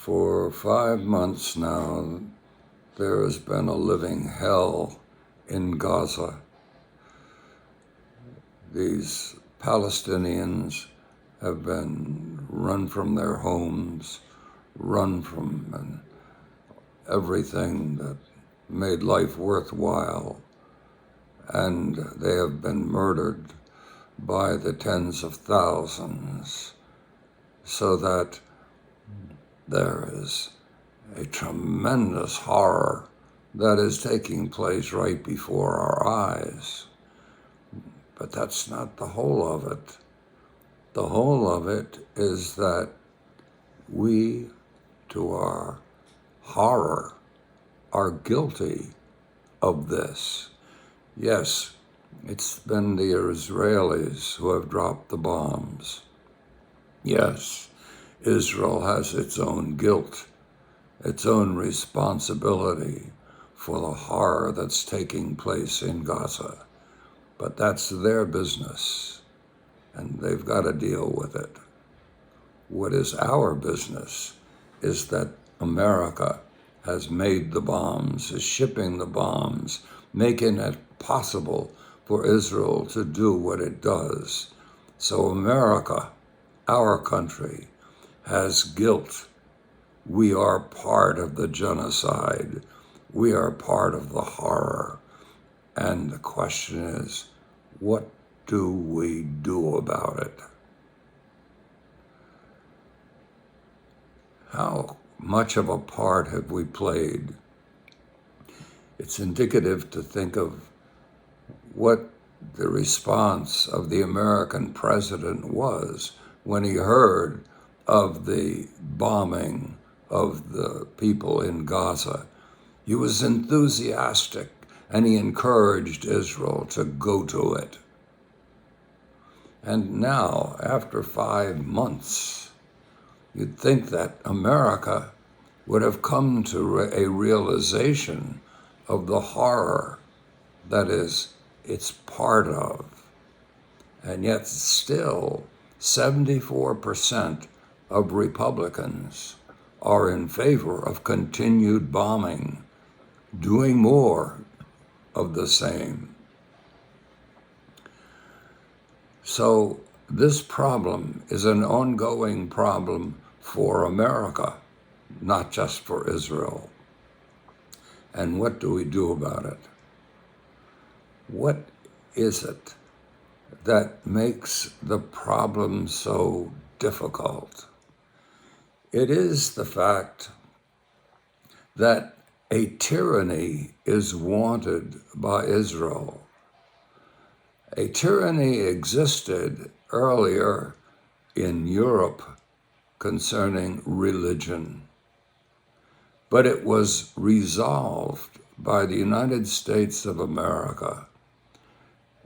For 5 months now, there has been a living hell in Gaza. These Palestinians have been run from their homes, run from everything that made life worthwhile, and they have been murdered by the tens of thousands, so that there is a tremendous horror that is taking place right before our eyes. But that's not the whole of it. The whole of it is that we, to our horror, are guilty of this. Yes, it's been the Israelis who have dropped the bombs. Yes, Israel has its own guilt, its own responsibility for the horror that's taking place in Gaza. But that's their business, and they've got to deal with it. What is our business is that America has made the bombs, is shipping the bombs, making it possible for Israel to do what it does. So America, our country, has guilt. We are part of the genocide. We are part of the horror. And the question is, what do we do about it? How much of a part have we played? It's indicative to think of what the response of the American president was when he heard of the bombing of the people in Gaza. He was enthusiastic, and he encouraged Israel to go to it. And now, after 5 months, you'd think that America would have come to a realization of the horror that is it's part of. And yet still, 74% of Republicans are in favor of continued bombing, doing more of the same. So this problem is an ongoing problem for America, not just for Israel. And what do we do about it? What is it that makes the problem so difficult? It is the fact that a tyranny is wanted by Israel. A tyranny existed earlier in Europe concerning religion, but it was resolved by the United States of America,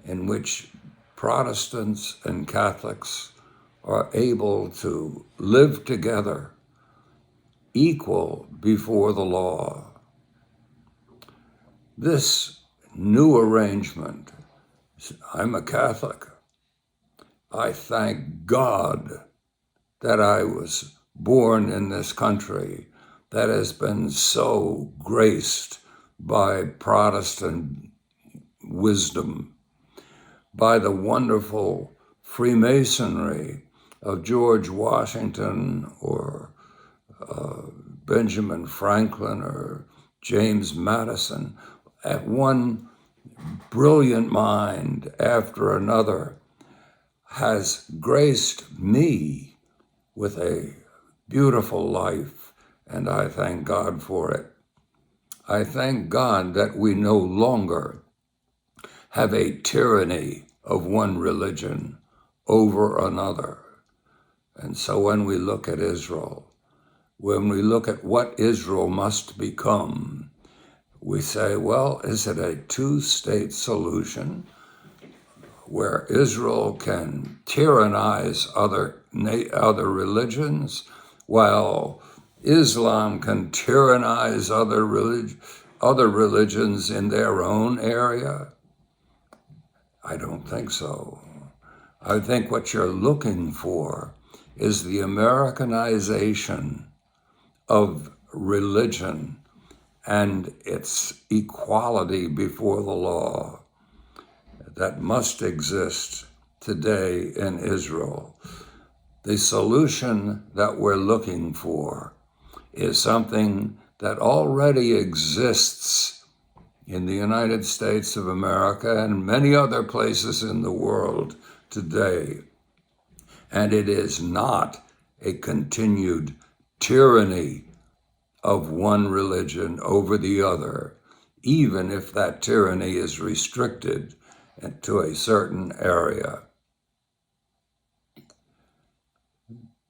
in which Protestants and Catholics are able to live together, equal before the law. This new arrangement, I'm a Catholic. I thank God that I was born in this country that has been so graced by Protestant wisdom, by the wonderful Freemasonry of George Washington or Benjamin Franklin or James Madison. At one brilliant mind after another has graced me with a beautiful life, and I thank God for it. I thank God that we no longer have a tyranny of one religion over another. And so when we look at Israel, when we look at what Israel must become, we say, well, is it a two-state solution where Israel can tyrannize other religions while Islam can tyrannize other religions in their own area? I don't think so. I think what you're looking for is the Americanization of religion and its equality before the law that must exist today in Israel. The solution that we're looking for is something that already exists in the United States of America and many other places in the world today. And it is not a continued tyranny of one religion over the other, even if that tyranny is restricted to a certain area.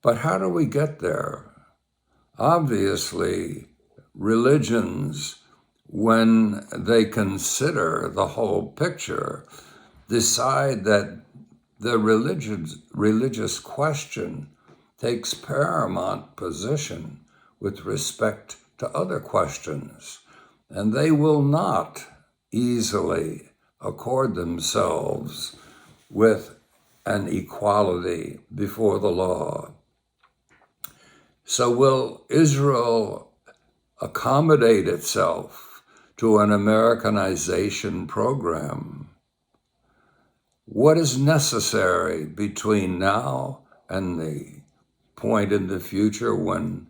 But how do we get there? Obviously, religions, when they consider the whole picture, decide that the religious question takes paramount position with respect to other questions, and they will not easily accord themselves with an equality before the law. So will Israel accommodate itself to an Americanization program? What is necessary between now and the point in the future when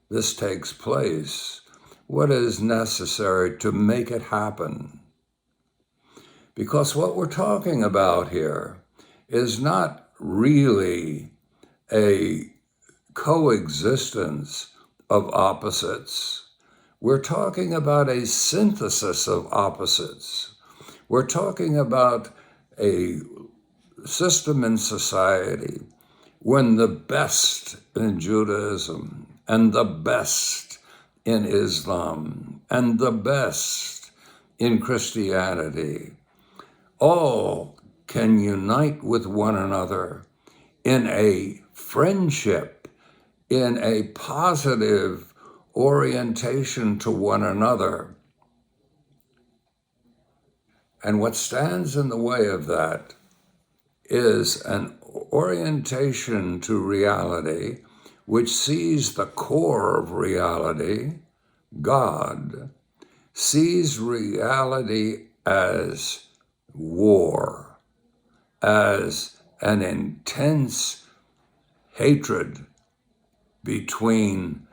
this takes place? What is necessary to make it happen? Because what we're talking about here is not really a coexistence of opposites. We're talking about a synthesis of opposites. We're talking about a system in society when the best in Judaism and the best in Islam and the best in Christianity all can unite with one another in a friendship, in a positive orientation to one another. And what stands in the way of that is an orientation to reality which sees the core of reality, God, sees reality as war, as an intense hatred between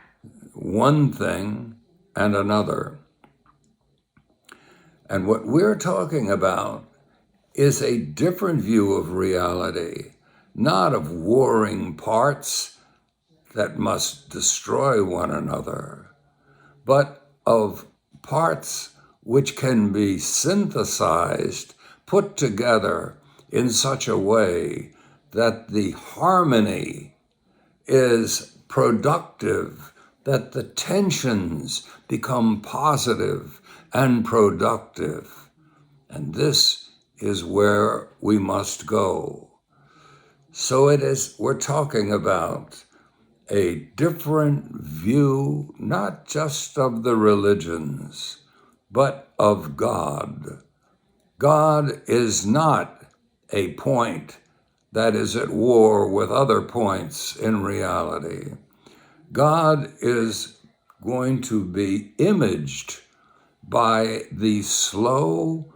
one thing and another. And what we're talking about is a different view of reality, not of warring parts that must destroy one another, but of parts which can be synthesized, put together in such a way that the harmony is productive, that the tensions become positive and productive. And this is where we must go. So we're talking about a different view, not just of the religions, but of God. God is not a point that is at war with other points in reality. God is going to be imaged by the slow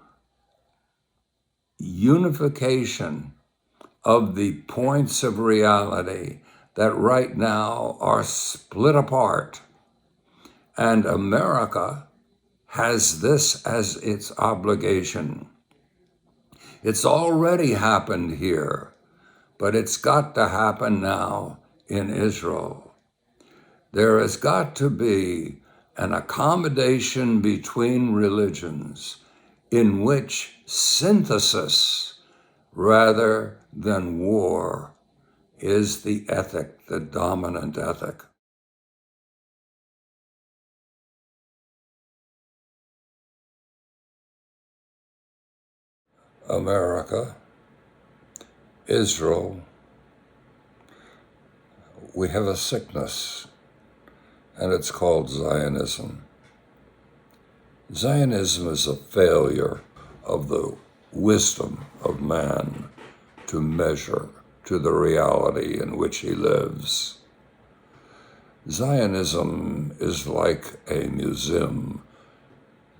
unification of the points of reality that right now are split apart. And America has this as its obligation. It's already happened here, but it's got to happen now in Israel. There has got to be an accommodation between religions in which synthesis rather than war is the ethic, the dominant ethic. America, Israel, we have a sickness, and it's called Zionism. Zionism is a failure of the wisdom of man to measure to the reality in which he lives. Zionism is like a museum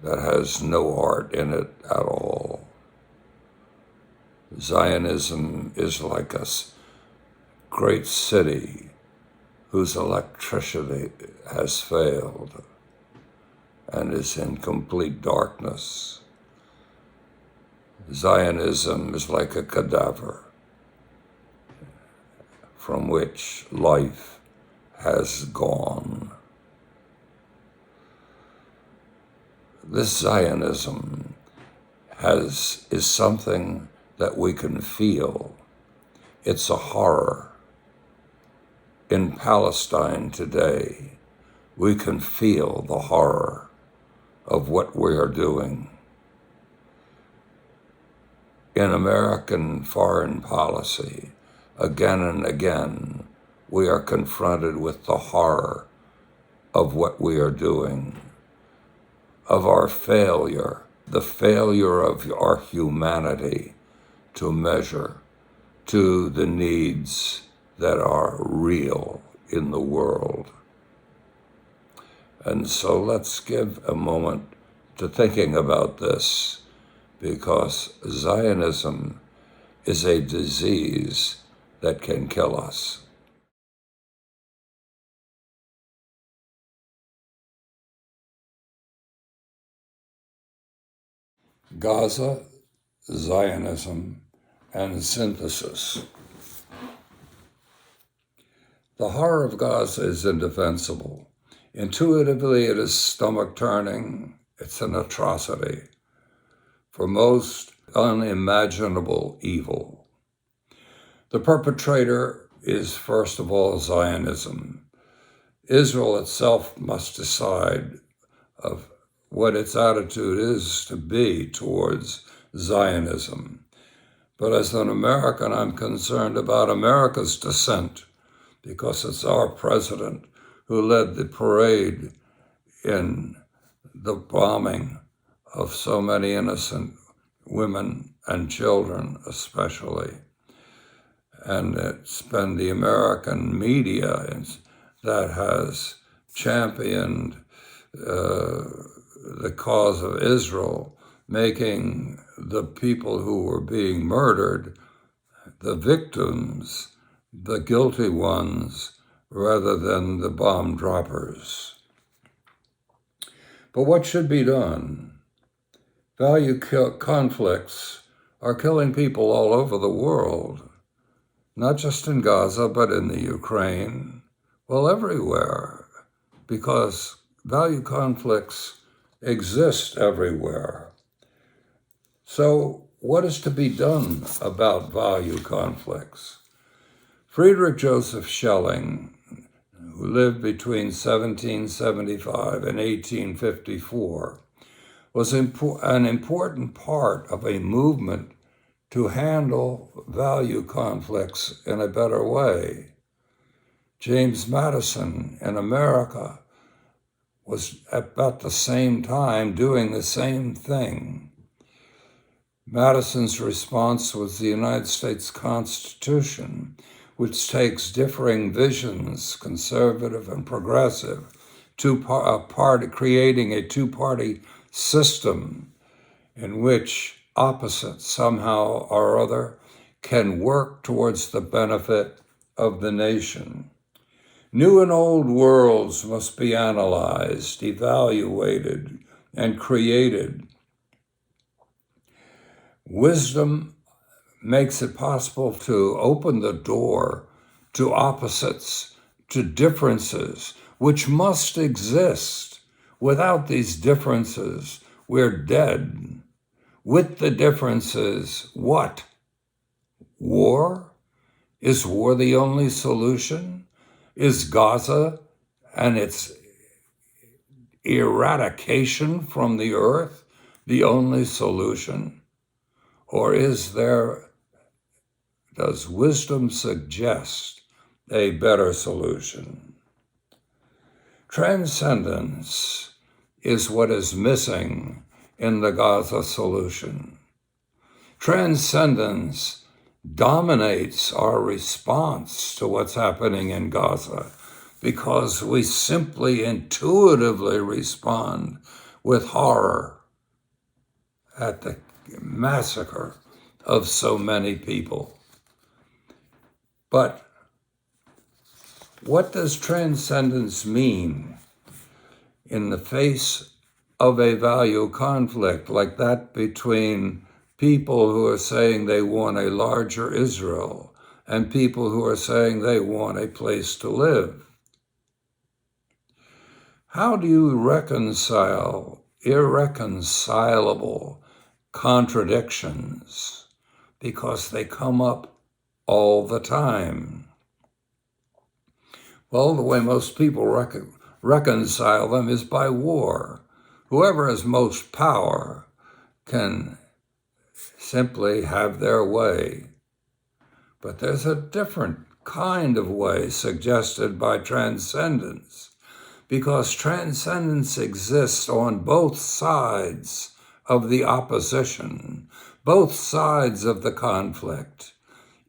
that has no art in it at all. Zionism is like a great city whose electricity has failed and is in complete darkness. Zionism is like a cadaver from which life has gone. This Zionism is something that we can feel. It's a horror. In Palestine today, we can feel the horror of what we are doing. In American foreign policy, again and again, we are confronted with the horror of what we are doing, of our failure, the failure of our humanity to measure to the needs that are real in the world. And so let's give a moment to thinking about this, because Zionism is a disease that can kill us. Gaza, Zionism, and synthesis. The horror of Gaza is indefensible. Intuitively, it is stomach-turning. It's an atrocity. For most, unimaginable evil. The perpetrator is, first of all, Zionism. Israel itself must decide of what its attitude is to be towards Zionism. But as an American, I'm concerned about America's descent, because it's our president who led the parade in the bombing of so many innocent women and children especially. And it's been the American media that has championed the cause of Israel, making the people who were being murdered the victims, the guilty ones, rather than the bomb droppers. But what should be done? Value conflicts are killing people all over the world, not just in Gaza, but in the Ukraine, well, everywhere, because value conflicts exist everywhere. So what is to be done about value conflicts? Friedrich Joseph Schelling, who lived between 1775 and 1854, was an important part of a movement to handle value conflicts in a better way. James Madison in America was at about the same time doing the same thing. Madison's response was the United States Constitution, which takes differing visions, conservative and progressive, creating a two-party system in which opposites somehow or other can work towards the benefit of the nation. New and old worlds must be analyzed, evaluated, and created. Wisdom makes it possible to open the door to opposites, to differences, which must exist. Without these differences, we're dead. With the differences, what? War? Is war the only solution? Is Gaza and its eradication from the earth the only solution? Or does wisdom suggest a better solution? Transcendence is what is missing in the Gaza solution. Transcendence dominates our response to what's happening in Gaza, because we simply intuitively respond with horror at the massacre of so many people. But what does transcendence mean in the face of a value conflict like that between people who are saying they want a larger Israel and people who are saying they want a place to live? How do you reconcile irreconcilable contradictions? Because they come up all the time. Well, the way most people reconcile them is by war. Whoever has most power can simply have their way. But there's a different kind of way suggested by transcendence, because transcendence exists on both sides of the opposition, both sides of the conflict.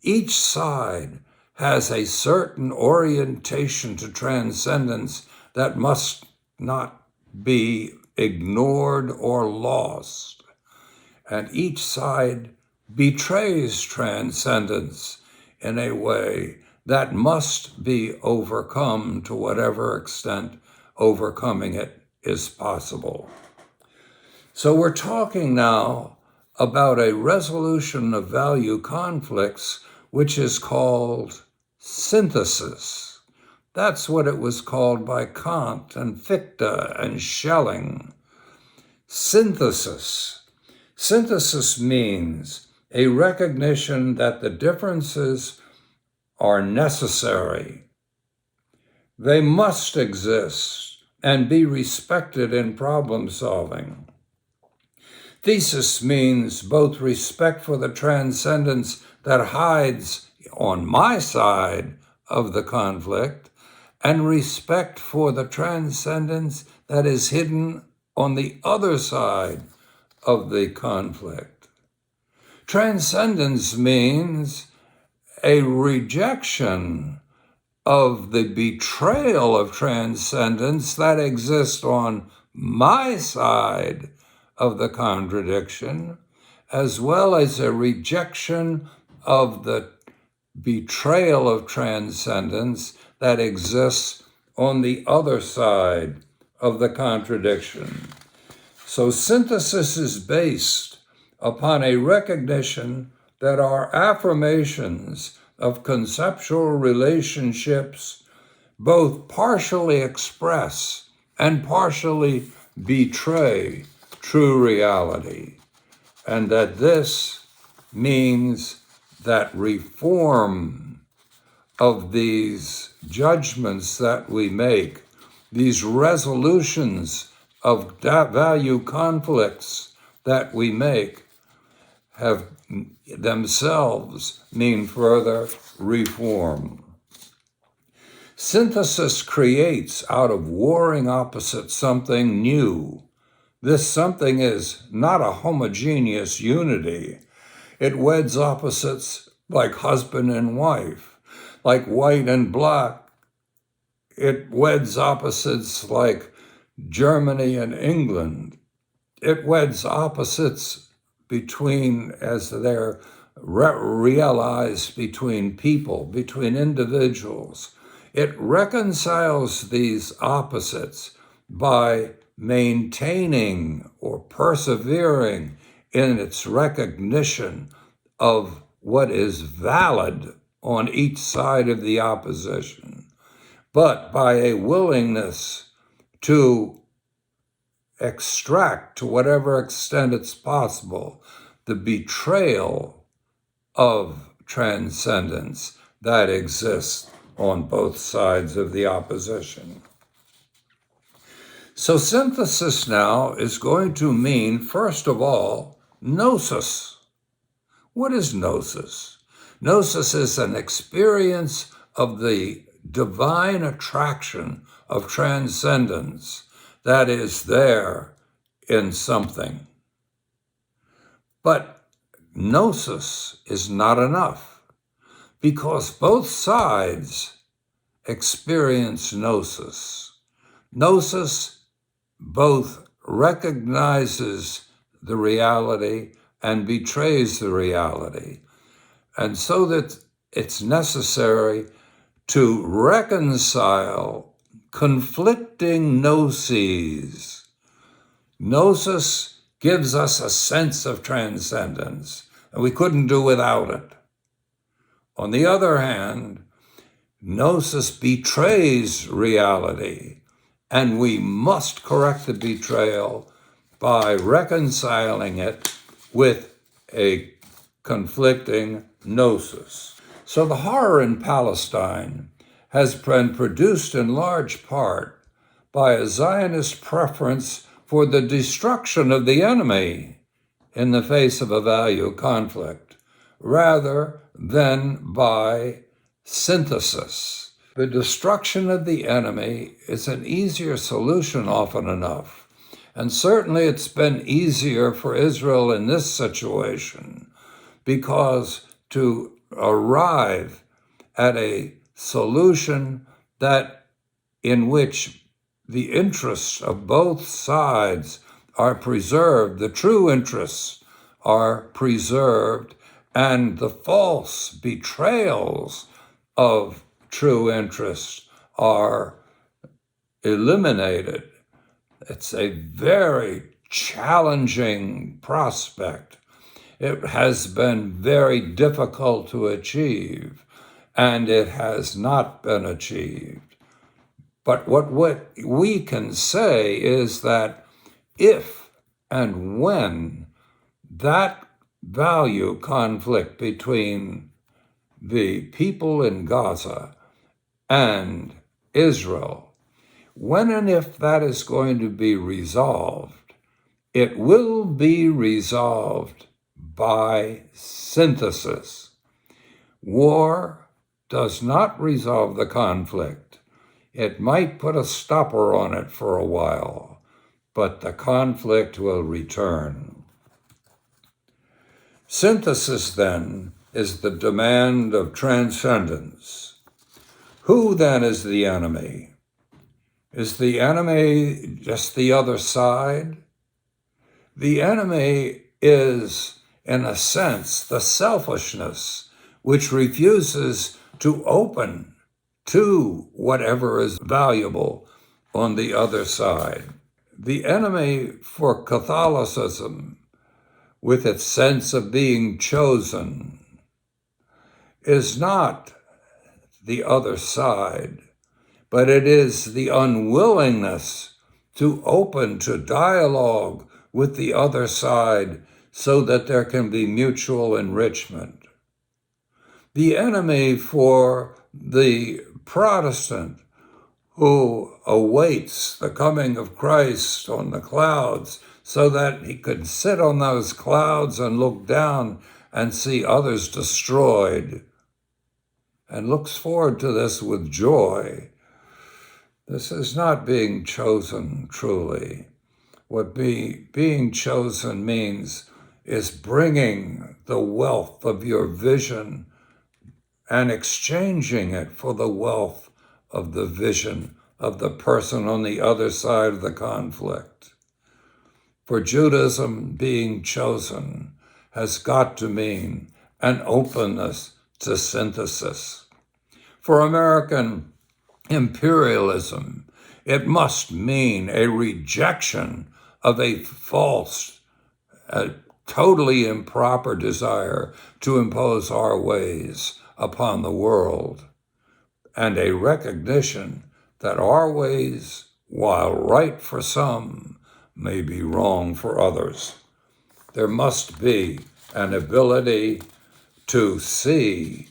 Each side has a certain orientation to transcendence that must not be ignored or lost. And each side betrays transcendence in a way that must be overcome to whatever extent overcoming it is possible. So we're talking now about a resolution of value conflicts, which is called synthesis. That's what it was called by Kant and Fichte and Schelling. Synthesis. Synthesis means a recognition that the differences are necessary. They must exist and be respected in problem solving. Thesis means both respect for the transcendence that hides on my side of the conflict and respect for the transcendence that is hidden on the other side of the conflict. Transcendence means a rejection of the betrayal of transcendence that exists on my side of the contradiction, as well as a rejection of the betrayal of transcendence that exists on the other side of the contradiction. So synthesis is based upon a recognition that our affirmations of conceptual relationships both partially express and partially betray true reality, and that this means that reform of these judgments that we make, these resolutions of value conflicts that we make, have themselves mean further reform. Synthesis creates out of warring opposites something new. This something is not a homogeneous unity. It weds opposites like husband and wife, like white and black. It weds opposites like Germany and England. It weds opposites between, as they're realized between people, between individuals. It reconciles these opposites by maintaining or persevering in its recognition of what is valid on each side of the opposition, but by a willingness to extract, to whatever extent it's possible, the betrayal of transcendence that exists on both sides of the opposition. So synthesis now is going to mean, first of all, gnosis. What is gnosis? Gnosis is an experience of the divine attraction of transcendence that is there in something. But gnosis is not enough, because both sides experience gnosis. Gnosis both recognizes the reality and betrays the reality. And so that it's necessary to reconcile conflicting gnoses. Gnosis gives us a sense of transcendence, and we couldn't do without it. On the other hand, gnosis betrays reality, and we must correct the betrayal by reconciling it with a conflicting gnosis. So the horror in Palestine has been produced in large part by a Zionist preference for the destruction of the enemy in the face of a value conflict, rather than by synthesis. The destruction of the enemy is an easier solution often enough, and certainly it's been easier for Israel in this situation, because to arrive at a solution that in which the interests of both sides are preserved, the true interests are preserved, and the false betrayals of true interests are eliminated. It's a very challenging prospect. It has been very difficult to achieve, and it has not been achieved. But what we can say is that if and when that value conflict between the people in Gaza and Israel, when and if that is going to be resolved, it will be resolved by synthesis. War does not resolve the conflict. It might put a stopper on it for a while, but the conflict will return. Synthesis, then, is the demand of transcendence. Who, then, is the enemy? Is the enemy just the other side? The enemy is, in a sense, the selfishness which refuses to open to whatever is valuable on the other side. The enemy for Catholicism, with its sense of being chosen, is not the other side, but it is the unwillingness to open to dialogue with the other side so that there can be mutual enrichment. The enemy for the Protestant who awaits the coming of Christ on the clouds so that he could sit on those clouds and look down and see others destroyed, and looks forward to this with joy. This is not being chosen truly. What being chosen means is bringing the wealth of your vision and exchanging it for the wealth of the vision of the person on the other side of the conflict. For Judaism, being chosen has got to mean an openness to synthesis. For American imperialism, it must mean a rejection of a false, totally improper desire to impose our ways upon the world, and a recognition that our ways, while right for some, may be wrong for others. There must be an ability to see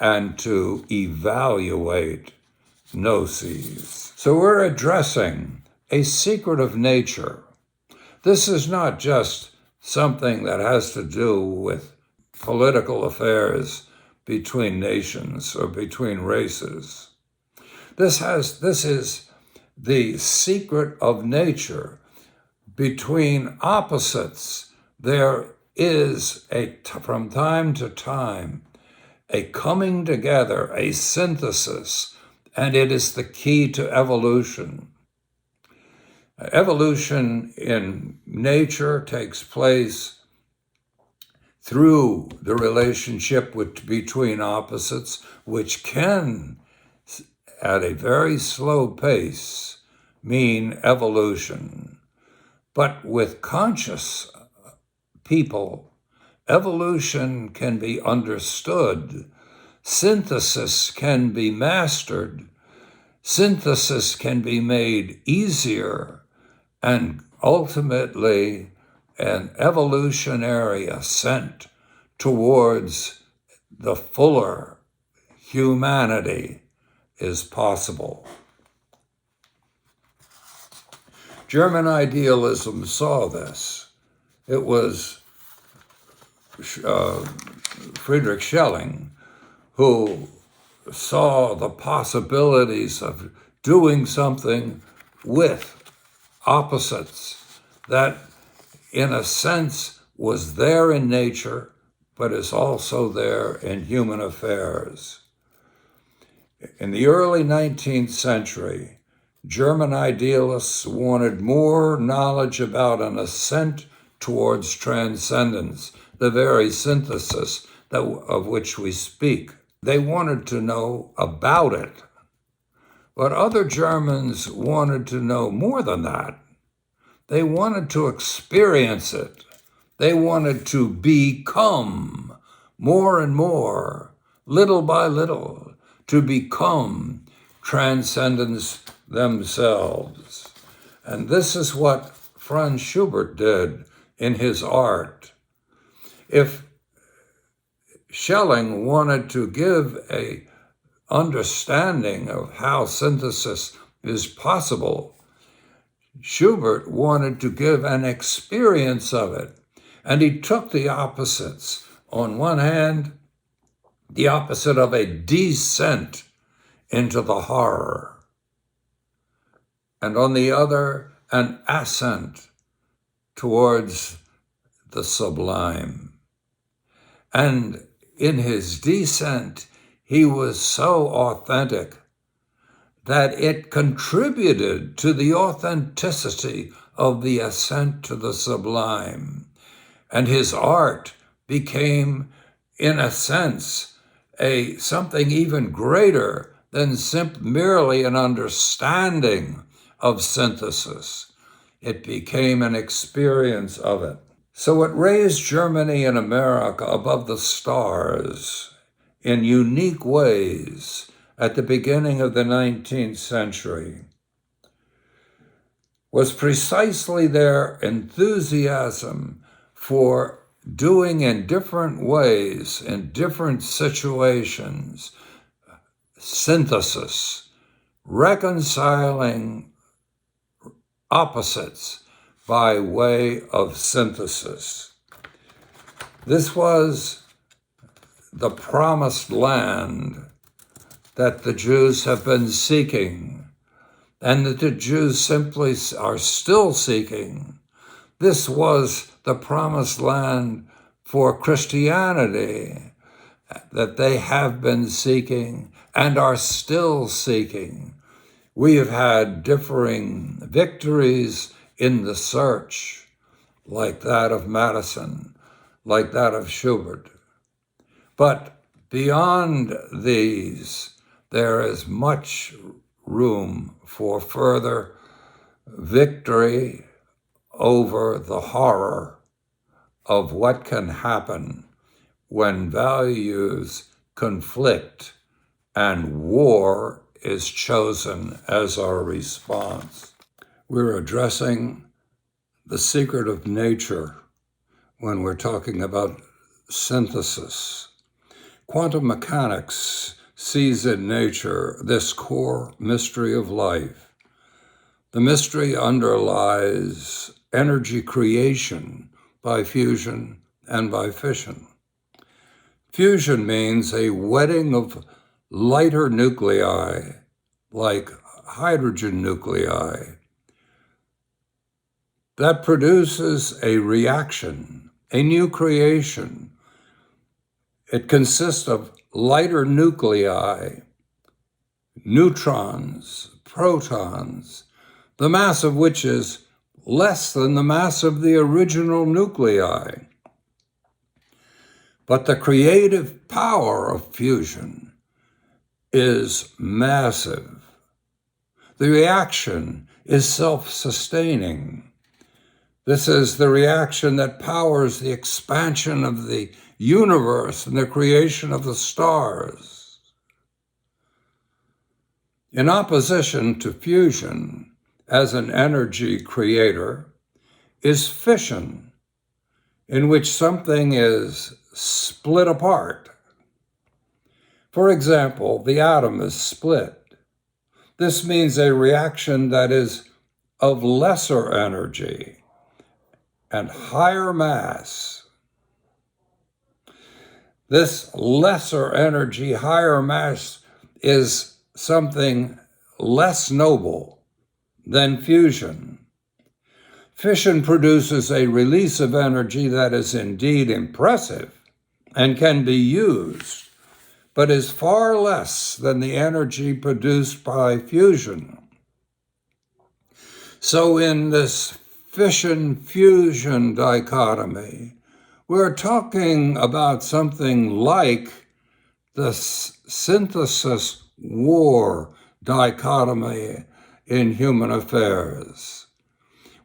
and to evaluate gnoses. So we're addressing a secret of nature. This is not just something that has to do with political affairs between nations or between races. This is the secret of nature. Between opposites, there is from time to time, a coming together, a synthesis and it is the key to evolution. Evolution in nature takes place through the relationship between opposites, which can, at a very slow pace, mean evolution. But with conscious people, evolution can be understood. Synthesis can be mastered. Synthesis can be made easier, and ultimately an evolutionary ascent towards the fuller humanity is possible. German idealism saw this. It was Friedrich Schelling who saw the possibilities of doing something with opposites that, in a sense, was there in nature, but is also there in human affairs. In the early 19th century, German idealists wanted more knowledge about an ascent towards transcendence, the very synthesis of which we speak. They wanted to know about it. But other Germans wanted to know more than that. They wanted to experience it. They wanted to become more and more, little by little, to become transcendence themselves. And this is what Franz Schubert did in his art. If Schelling wanted to give an understanding of how synthesis is possible, Schubert wanted to give an experience of it. And he took the opposites. On one hand, the opposite of a descent into the horror. And on the other, an ascent towards the sublime. And in his descent, he was so authentic that it contributed to the authenticity of the ascent to the sublime. And his art became, in a sense, something even greater than merely an understanding of synthesis. It became an experience of it. So it raised Germany and America above the stars in unique ways at the beginning of the 19th century. Was precisely their enthusiasm for doing in different ways, in different situations, synthesis, reconciling opposites by way of synthesis. This was the promised land that the Jews have been seeking, and that the Jews simply are still seeking. This was the promised land for Christianity that they have been seeking and are still seeking. We have had differing victories in the search, like that of Madison, like that of Schubert. But beyond these, there is much room for further victory over the horror of what can happen when values conflict and war is chosen as our response. We're addressing the secret of nature when we're talking about synthesis. Quantum mechanics sees in nature this core mystery of life. The mystery underlies energy creation by fusion and by fission. Fusion means a wedding of lighter nuclei, like hydrogen nuclei, that produces a reaction, a new creation. It consists of lighter nuclei neutrons, protons, the mass of which is less than the mass of the original nuclei. But the creative power of fusion is massive. The reaction is self-sustaining. This is the reaction that powers the expansion of the universe and the creation of the stars. In opposition to fusion as an energy creator is fission, in which something is split apart. For example, the atom is split. This means a reaction that is of lesser energy and higher mass. This lesser energy, higher mass, is something less noble than fusion. Fission produces a release of energy that is indeed impressive and can be used, but is far less than the energy produced by fusion. So in this fission-fusion dichotomy, we're talking about something like the synthesis-war dichotomy in human affairs.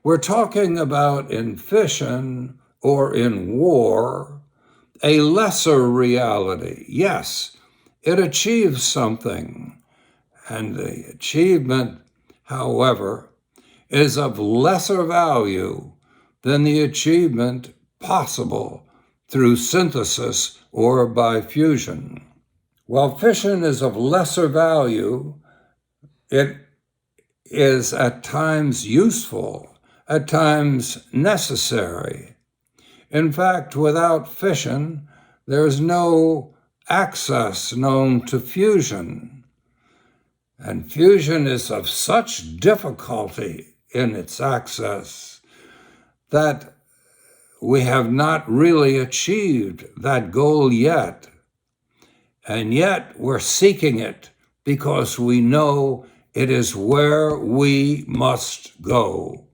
We're talking about in fission or in war, a lesser reality. Yes, it achieves something, and the achievement, however, is of lesser value than the achievement possible through synthesis or by fusion. While fission is of lesser value, it is at times useful, at times necessary. In fact, without fission, there's no access known to fusion. And fusion is of such difficulty in its access that we have not really achieved that goal yet. And yet we're seeking it because we know it is where we must go.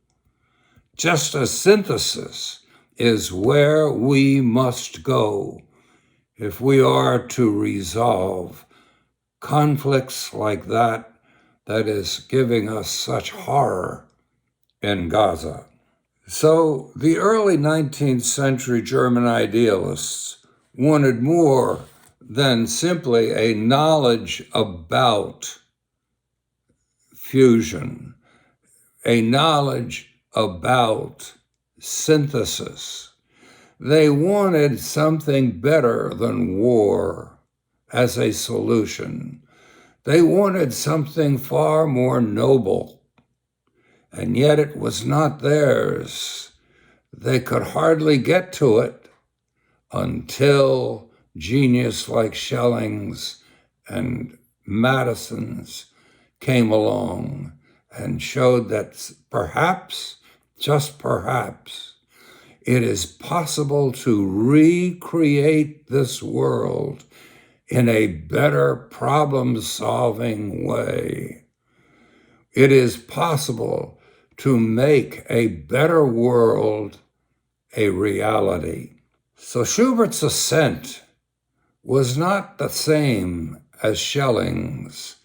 Just as synthesis is where we must go if we are to resolve conflicts like that is giving us such horror in Gaza. So the early 19th century German idealists wanted more than simply a knowledge about fusion, a knowledge about synthesis. They wanted something better than war as a solution. They wanted something far more noble, and yet it was not theirs. They could hardly get to it until genius like Schelling's and Madison's came along and showed that perhaps, just perhaps, it is possible to recreate this world in a better problem-solving way. It is possible to make a better world a reality. So Schubert's ascent was not the same as Schelling's.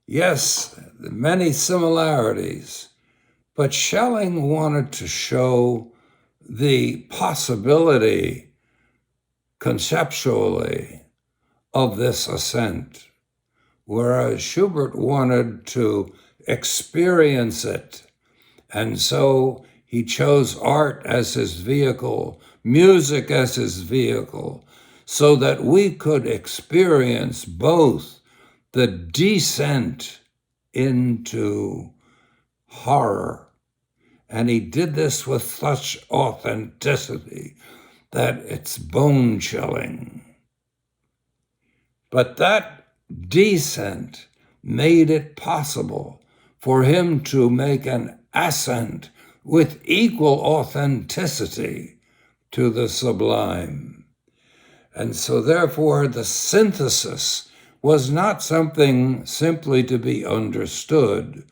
Yes, many similarities, but Schelling wanted to show the possibility, conceptually, of this ascent, whereas Schubert wanted to experience it. And so he chose art as his vehicle, music as his vehicle, so that we could experience both the descent into horror. And he did this with such authenticity that it's bone-chilling. But that descent made it possible for him to make an ascent with equal authenticity to the sublime. And so therefore the synthesis was not something simply to be understood,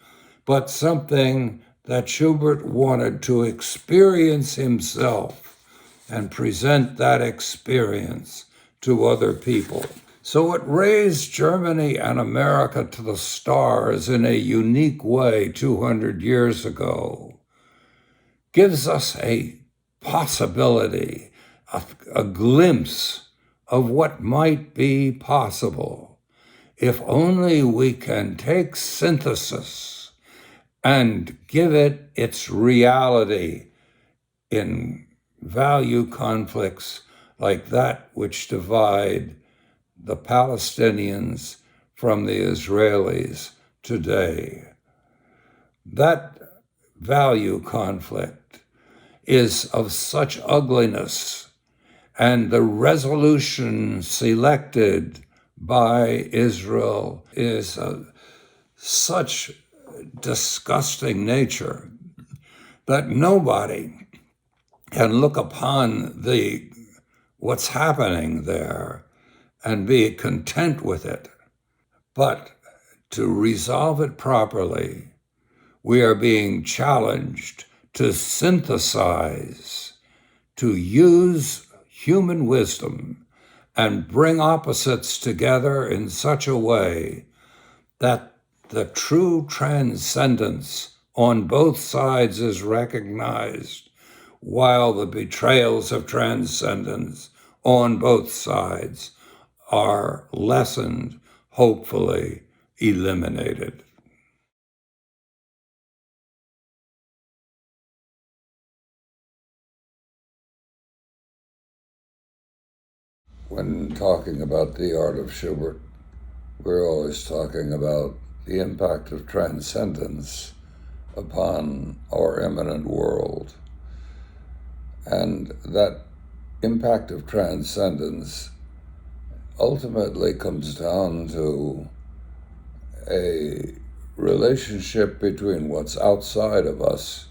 but something that Schubert wanted to experience himself and present that experience to other people. So it raised Germany and America to the stars in a unique way 200 years ago. Gives us a possibility, a glimpse of what might be possible if only we can take synthesis and give it its reality in value conflicts like that which divide the Palestinians from the Israelis today. That value conflict is of such ugliness, and the resolution selected by Israel is of such disgusting nature that nobody can look upon what's happening there and be content with it. But to resolve it properly, we are being challenged to synthesize, to use human wisdom and bring opposites together in such a way that the true transcendence on both sides is recognized, while the betrayals of transcendence on both sides are lessened, hopefully eliminated. When talking about the art of Schubert, we're always talking about the impact of transcendence upon our immanent world. And that impact of transcendence ultimately comes down to a relationship between what's outside of us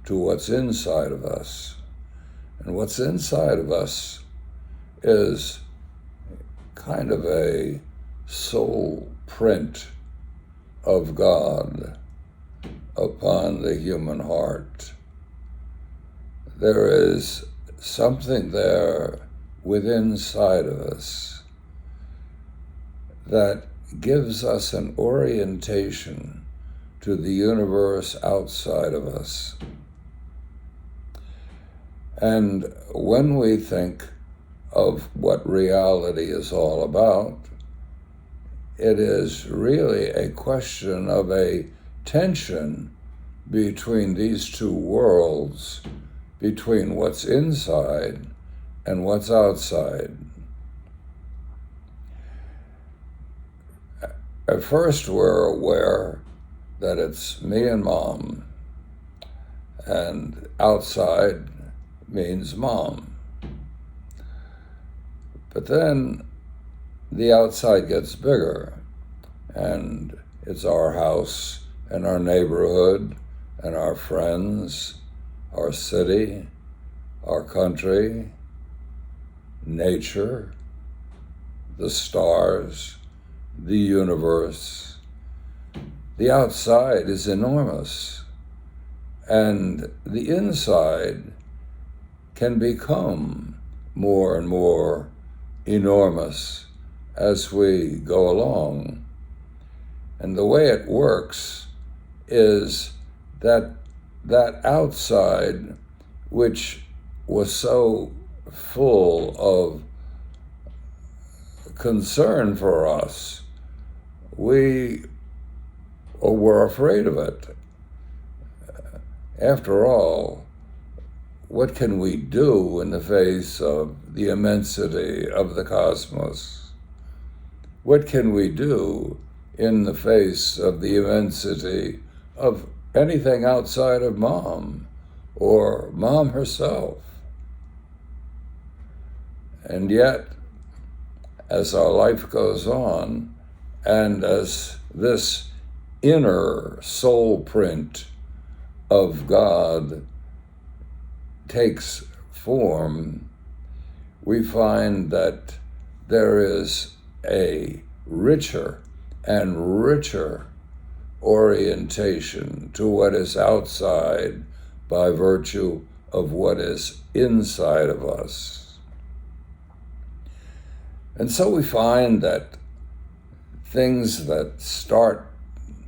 to what's inside of us. And what's inside of us is kind of a soul print of God upon the human heart. There is something there within inside of us that gives us an orientation to the universe outside of us. And when we think of what reality is all about, it is really a question of a tension between these two worlds, between what's inside and what's outside. At first, we're aware that it's me and Mom, and outside means Mom. But then the outside gets bigger, and it's our house and our neighborhood and our friends, our city, our country, nature, the stars, the universe. The outside is enormous, and the inside can become more and more enormous as we go along. And the way it works is that outside, which was so full of concern for us, we were afraid of it. After all, what can we do in the face of the immensity of the cosmos? What can we do in the face of the immensity of anything outside of Mom or Mom herself? And yet, as our life goes on, and as this inner soul print of God takes form, we find that there is a richer and richer orientation to what is outside by virtue of what is inside of us. And so we find that things that start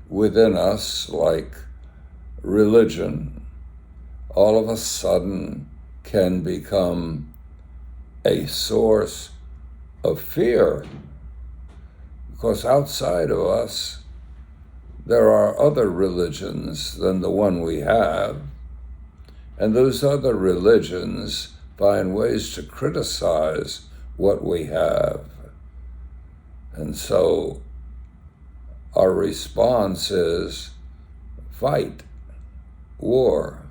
within us, like religion, all of a sudden can become a source of fear, because outside of us there are other religions than the one we have, and those other religions find ways to criticize what we have. And so our response is fight, war.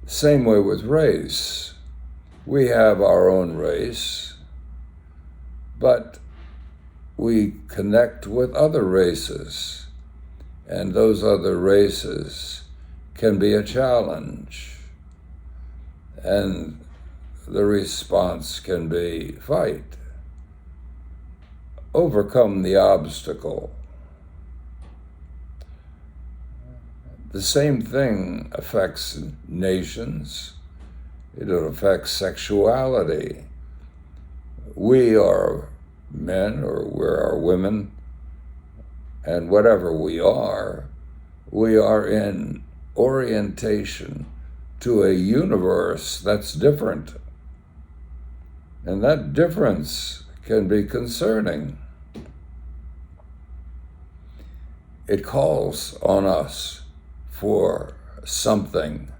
Same way with race. We have our own race, but we connect with other races, and those other races can be a challenge. And the response can be fight, overcome the obstacle. The same thing affects nations. It affects sexuality. We are men, or we are women, and whatever we are in orientation to a universe that's different. And that difference can be concerning. It calls on us for something.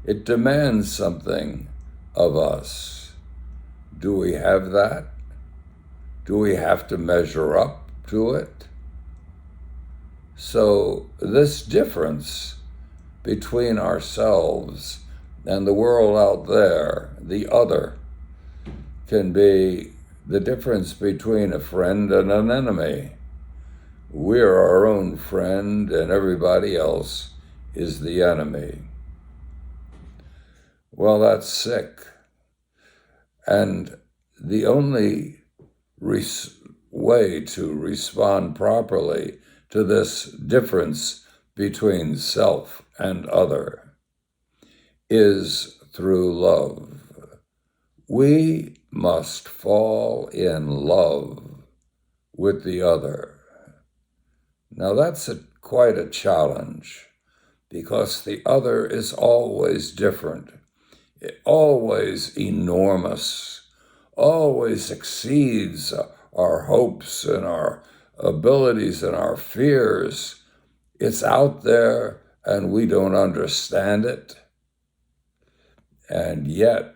It demands something of us. Do we have that? Do we have to measure up to it? So this difference between ourselves and the world out there, the other, can be the difference between a friend and an enemy. We're our own friend and everybody else is the enemy. Well, that's sick. And the only way to respond properly to this difference between self and other is through love. We must fall in love with the other. Now that's quite a challenge, because the other is always different, always enormous, always exceeds our hopes and our abilities and our fears. It's out there and we don't understand it. And yet,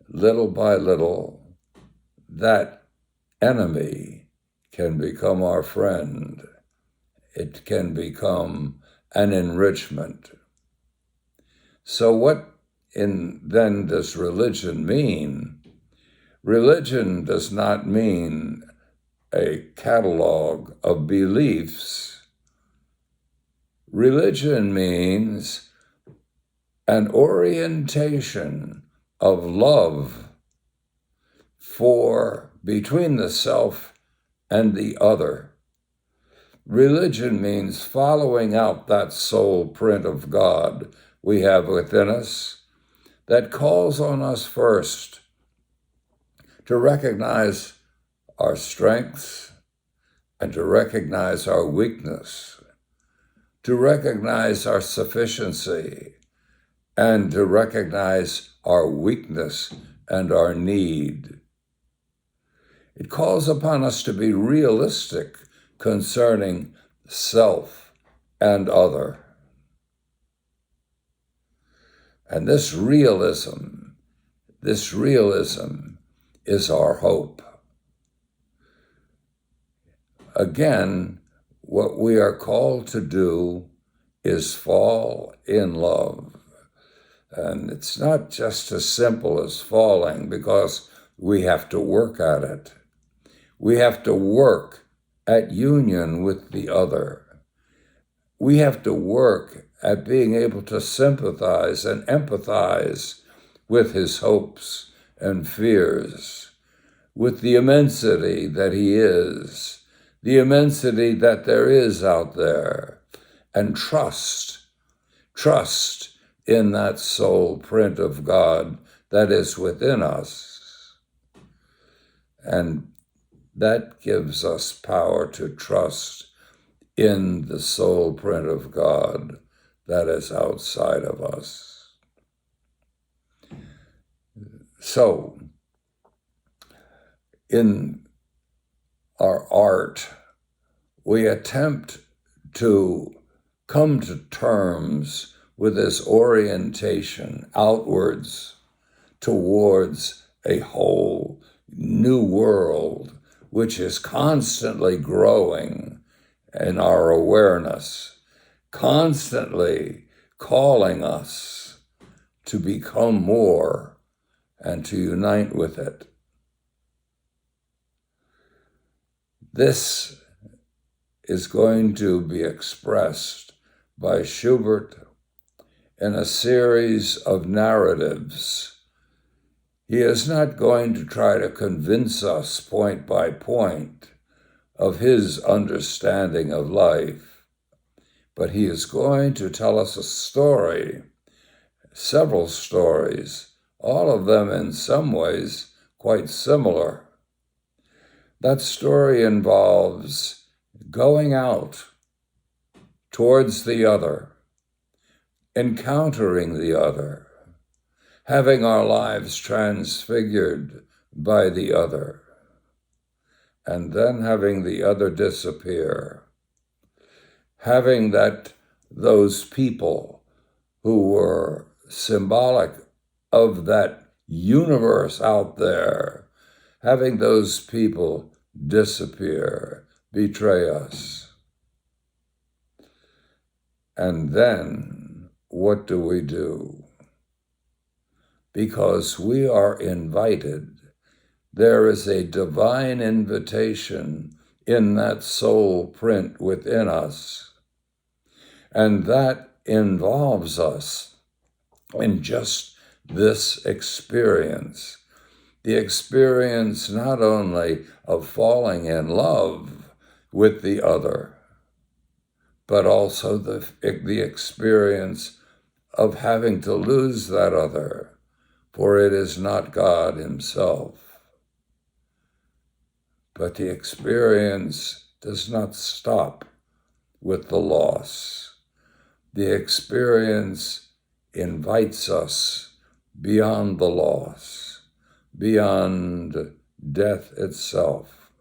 little by little, that enemy can become our friend. It can become an enrichment. So what then does religion mean? Religion does not mean a catalog of beliefs. Religion means an orientation of love between the self and the other. Religion means following out that soul print of God we have within us that calls on us first to recognize our strengths and to recognize our weakness, to recognize our sufficiency and to recognize our weakness and our need. It calls upon us to be realistic concerning self and other. And this realism is our hope. Again, what we are called to do is fall in love. And it's not just as simple as falling, because we have to work at it. We have to work at union with the other. We have to work at being able to sympathize and empathize with his hopes and fears. with the immensity that he is, the immensity that there is out there, and trust in that soul print of God that is within us. And that gives us power to trust in the soul print of God that is outside of us. So, in our art, we attempt to come to terms with this orientation outwards towards a whole new world, which is constantly growing in our awareness, constantly calling us to become more and to unite with it. This is going to be expressed by Schubert in a series of narratives. He is not going to try to convince us point by point of his understanding of life, but he is going to tell us a story, several stories, all of them in some ways quite similar. That story involves going out towards the other, encountering the other, having our lives transfigured by the other, and then having the other disappear, having those people who were symbolic of that universe out there, having those people disappear, betray us. And then what do? Because we are invited. There is a divine invitation in that soul print within us. And that involves us in just this experience. The experience not only of falling in love with the other, but also the experience of having to lose that other, for it is not God himself. But the experience does not stop with the loss. The experience invites us beyond the loss, beyond death itself.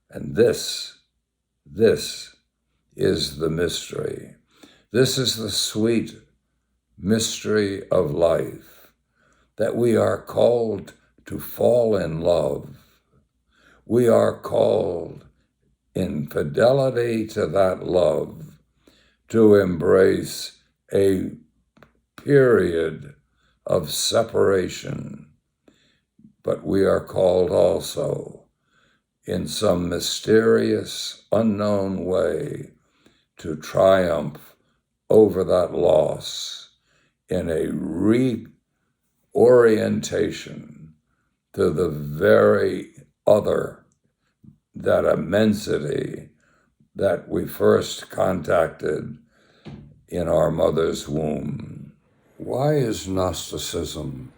And this is the mystery. This is the sweet mystery of life, that we are called to fall in love. We are called in fidelity to that love to embrace a period of separation, but we are called also in some mysterious, unknown way to triumph over that loss in a reorientation to the very other, that immensity that we first contacted in our mother's womb. Why is Gnosticism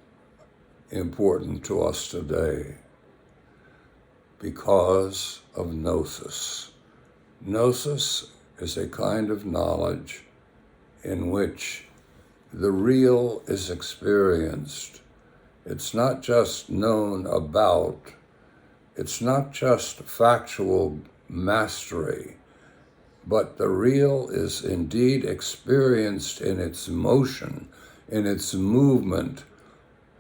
important to us today? Because of gnosis. Gnosis is a kind of knowledge in which the real is experienced. It's not just known about, it's not just factual mastery, but the real is indeed experienced in its motion, in its movement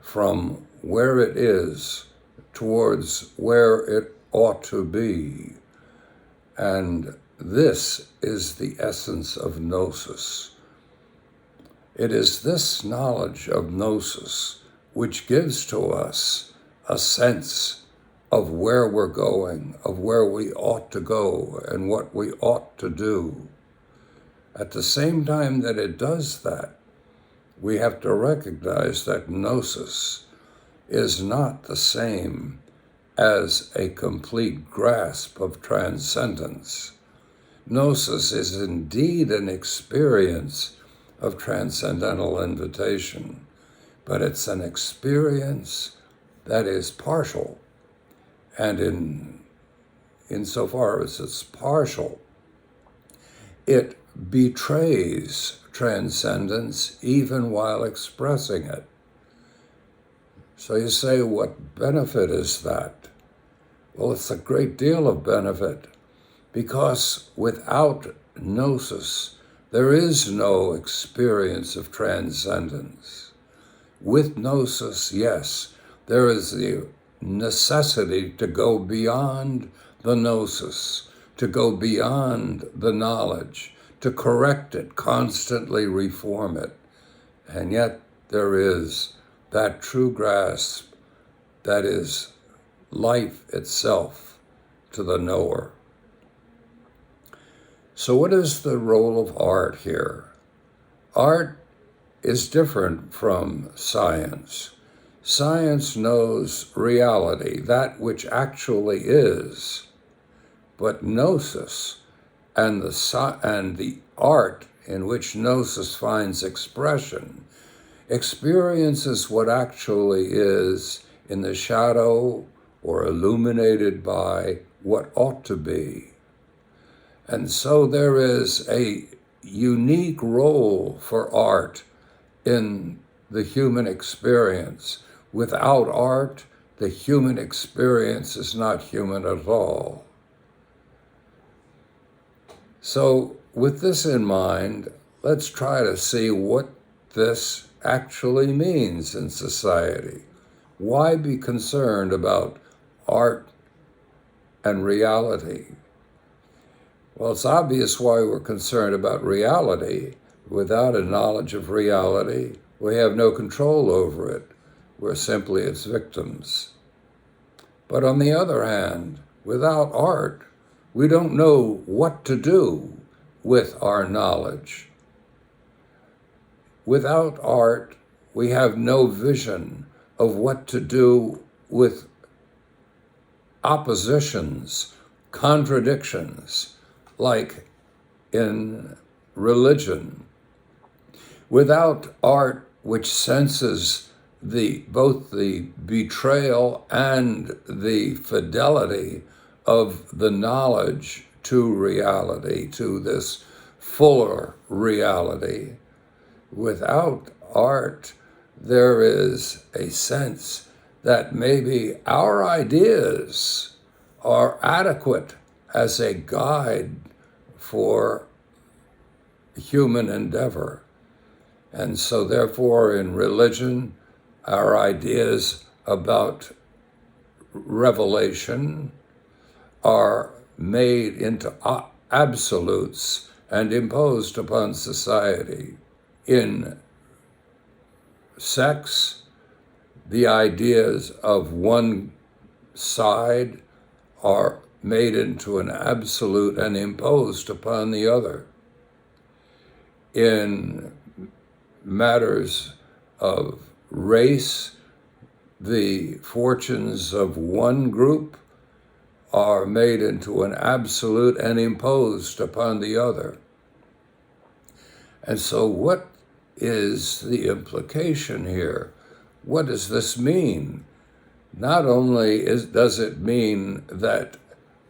from where it is towards where it ought to be. And this is the essence of gnosis. It is this knowledge of gnosis which gives to us a sense of where we're going, of where we ought to go, and what we ought to do. At the same time that it does that, we have to recognize that gnosis is not the same as a complete grasp of transcendence. Gnosis is indeed an experience of transcendental invitation, but it's an experience that is partial. And insofar as it's partial, it betrays transcendence even while expressing it. So you say, what benefit is that? Well, it's a great deal of benefit, because without gnosis, there is no experience of transcendence. With gnosis, yes, there is the necessity to go beyond the gnosis, to go beyond the knowledge, to correct it, constantly reform it. And yet there is that true grasp that is life itself to the knower. So what is the role of art here? Art is different from science. Science knows reality, that which actually is, but gnosis and the art in which gnosis finds expression experiences what actually is in the shadow or illuminated by what ought to be. And so there is a unique role for art in the human experience. Without art, the human experience is not human at all. So with this in mind, let's try to see what this actually means in society. Why be concerned about art and reality? Well, it's obvious why we're concerned about reality. Without a knowledge of reality, we have no control over it. We're simply its victims. But on the other hand, without art, we don't know what to do with our knowledge. Without art, we have no vision of what to do with oppositions, contradictions, like in religion. Without art, which senses both the betrayal and the fidelity of the knowledge to reality, to this fuller reality, without art, there is a sense that maybe our ideas are adequate as a guide for human endeavor. And so therefore in religion, our ideas about revelation are made into absolutes and imposed upon society. In sex, the ideas of one side are made into an absolute and imposed upon the other. In matters of race, the fortunes of one group are made into an absolute and imposed upon the other. And so what is the implication here? What does this mean? Not only does it mean that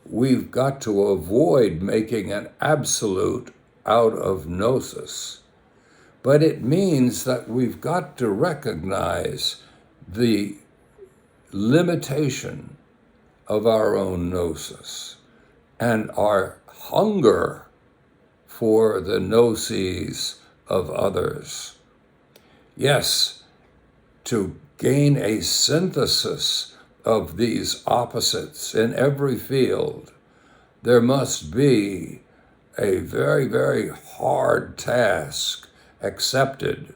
we've got to avoid making an absolute out of gnosis, but it means that we've got to recognize the limitation of our own gnosis and our hunger for the gnosis of others. Yes, to gain a synthesis of these opposites in every field, there must be a very, very hard task accepted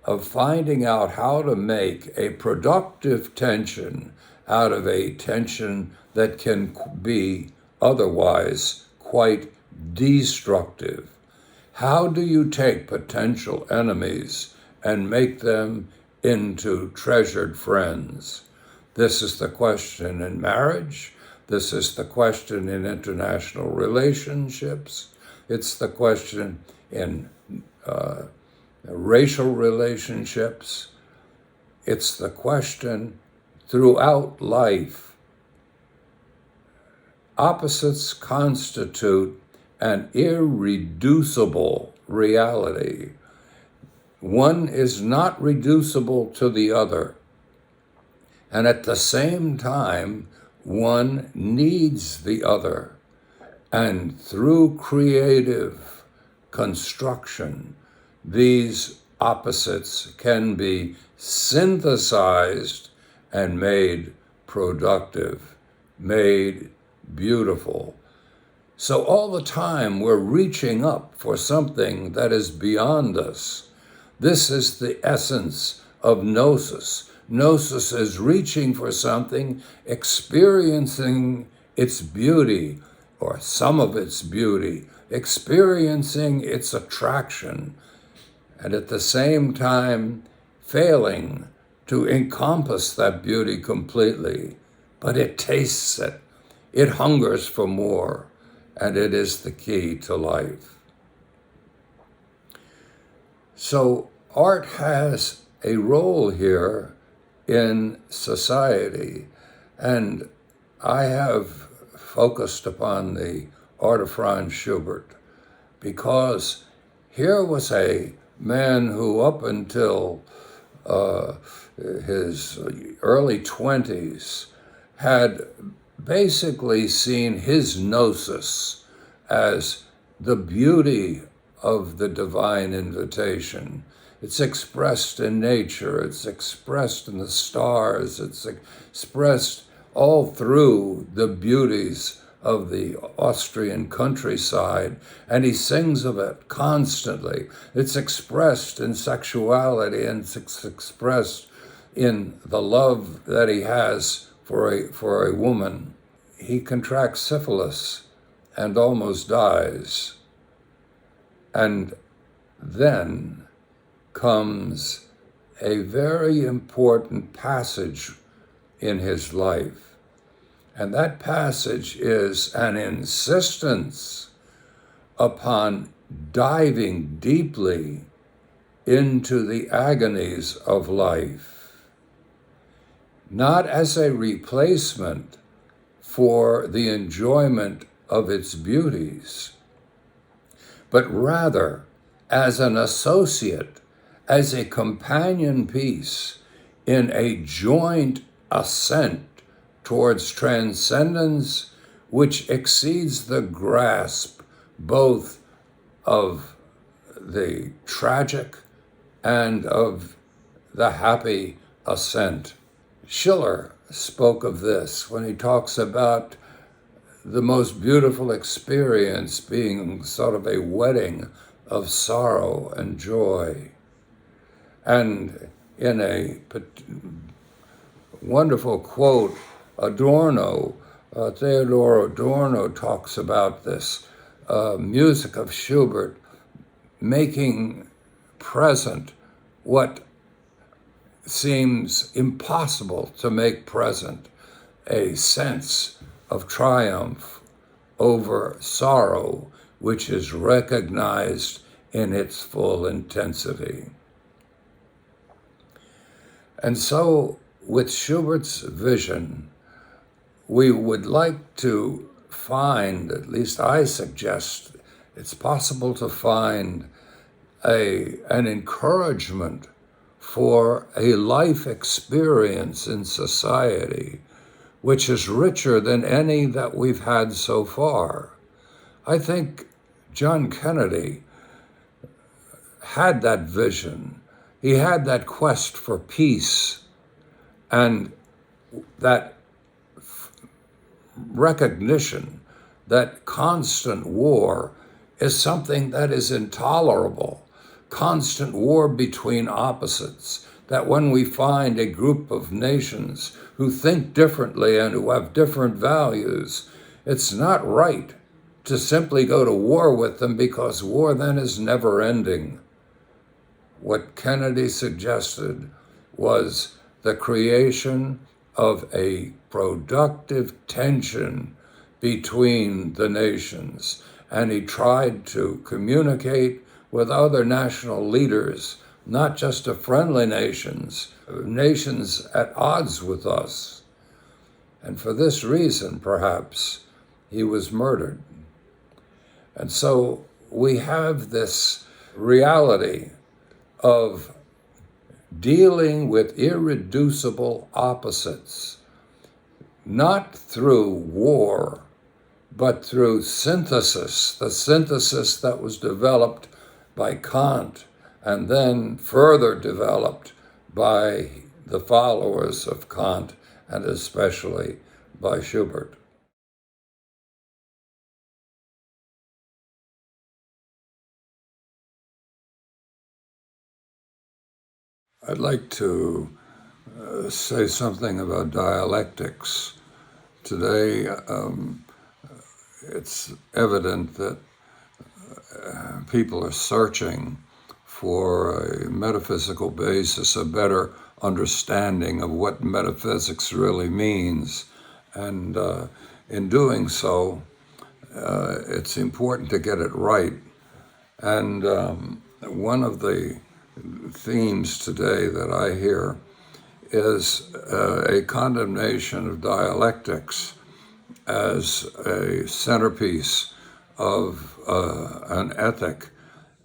of finding out how to make a productive tension out of a tension that can be otherwise quite destructive. How do you take potential enemies and make them into treasured friends? This is the question in marriage. This is the question in international relationships. It's the question in racial relationships. It's the question throughout life. Opposites constitute an irreducible reality. One is not reducible to the other. And at the same time, one needs the other. And through creative construction, these opposites can be synthesized and made productive, made beautiful. So all the time we're reaching up for something that is beyond us. This is the essence of gnosis. Gnosis is reaching for something, experiencing its beauty, or some of its beauty, experiencing its attraction, and at the same time failing to encompass that beauty completely. But it tastes it. It hungers for more, and it is the key to life. So art has a role here in society, and I have focused upon the art of Franz Schubert because here was a man who up until his early 20s had basically seen his gnosis as the beauty of the divine invitation. It's expressed in nature, it's expressed in the stars, it's expressed all through the beauties of the Austrian countryside, and he sings of it constantly. It's expressed in sexuality, and it's expressed in the love that he has for a woman. He contracts syphilis and almost dies. And then comes a very important passage in his life. And that passage is an insistence upon diving deeply into the agonies of life, not as a replacement for the enjoyment of its beauties, but rather as an associate, as a companion piece in a joint ascent towards transcendence which exceeds the grasp both of the tragic and of the happy ascent. Schiller spoke of this when he talks about the most beautiful experience being sort of a wedding of sorrow and joy. And in a wonderful quote, Theodor Adorno talks about this music of Schubert making present what seems impossible to make present, a sense of triumph over sorrow, which is recognized in its full intensity. And so, with Schubert's vision, we would like to find, at least I suggest, it's possible to find an encouragement for a life experience in society which is richer than any that we've had so far. I think John Kennedy had that vision. He had that quest for peace and that recognition that constant war is something that is intolerable. Constant war between opposites, that when we find a group of nations who think differently and who have different values, it's not right to simply go to war with them because war then is never ending. What Kennedy suggested was the creation of a productive tension between the nations. And he tried to communicate with other national leaders, not just of friendly nations, nations at odds with us. And for this reason, perhaps, he was murdered. And so we have this reality of dealing with irreducible opposites, not through war, but through synthesis, the synthesis that was developed by Kant and then further developed by the followers of Kant and especially by Schubert. I'd like to say something about dialectics. Today, it's evident that people are searching for a metaphysical basis, a better understanding of what metaphysics really means. And in doing so, it's important to get it right. And one of the themes today that I hear is a condemnation of dialectics as a centerpiece of an ethic.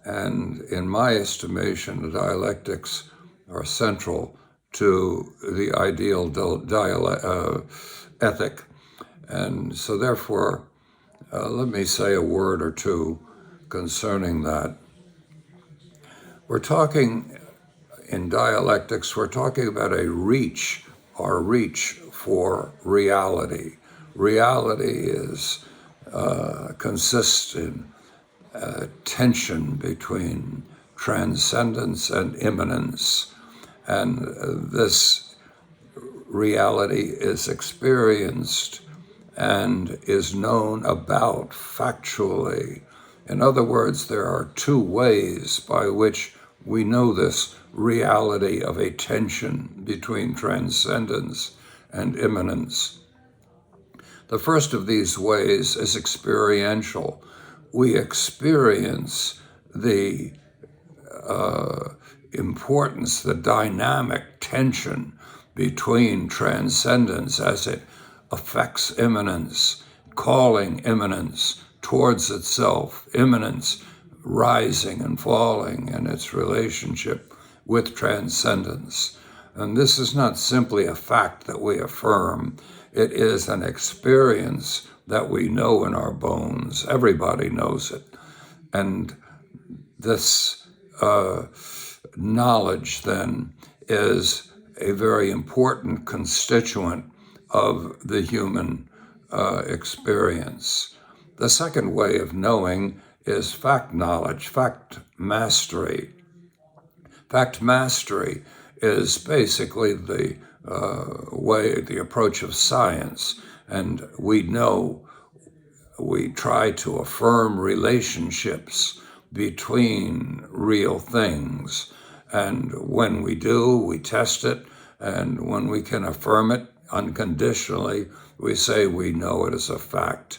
And in my estimation, the dialectics are central to the ideal ethic. And so therefore, let me say a word or two concerning that. We're talking in dialectics, we're talking about a reach for reality. Reality consists in tension between transcendence and immanence. And this reality is experienced and is known about factually. In other words, there are two ways by which we know this reality of a tension between transcendence and immanence. The first of these ways is experiential. We experience the importance, the dynamic tension between transcendence as it affects immanence, calling immanence towards itself, immanence rising and falling in its relationship with transcendence. And this is not simply a fact that we affirm, it is an experience that we know in our bones. Everybody knows it. And this knowledge then is a very important constituent of the human experience. The second way of knowing is fact knowledge, fact mastery. Fact mastery is basically the approach of science, and we try to affirm relationships between real things, and when we do, we test it, and when we can affirm it unconditionally, we say we know it as a fact.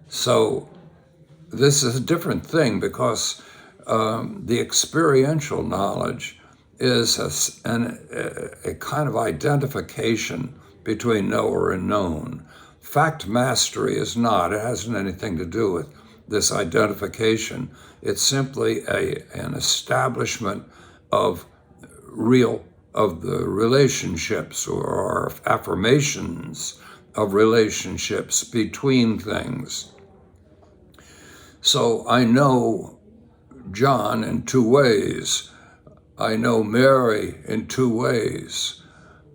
So this is a different thing because the experiential knowledge is a kind of identification between knower and known. Fact mastery is not. It hasn't anything to do with this identification. It's simply an establishment of the relationships or affirmations of relationships between things. So I know John in two ways. I know Mary in two ways.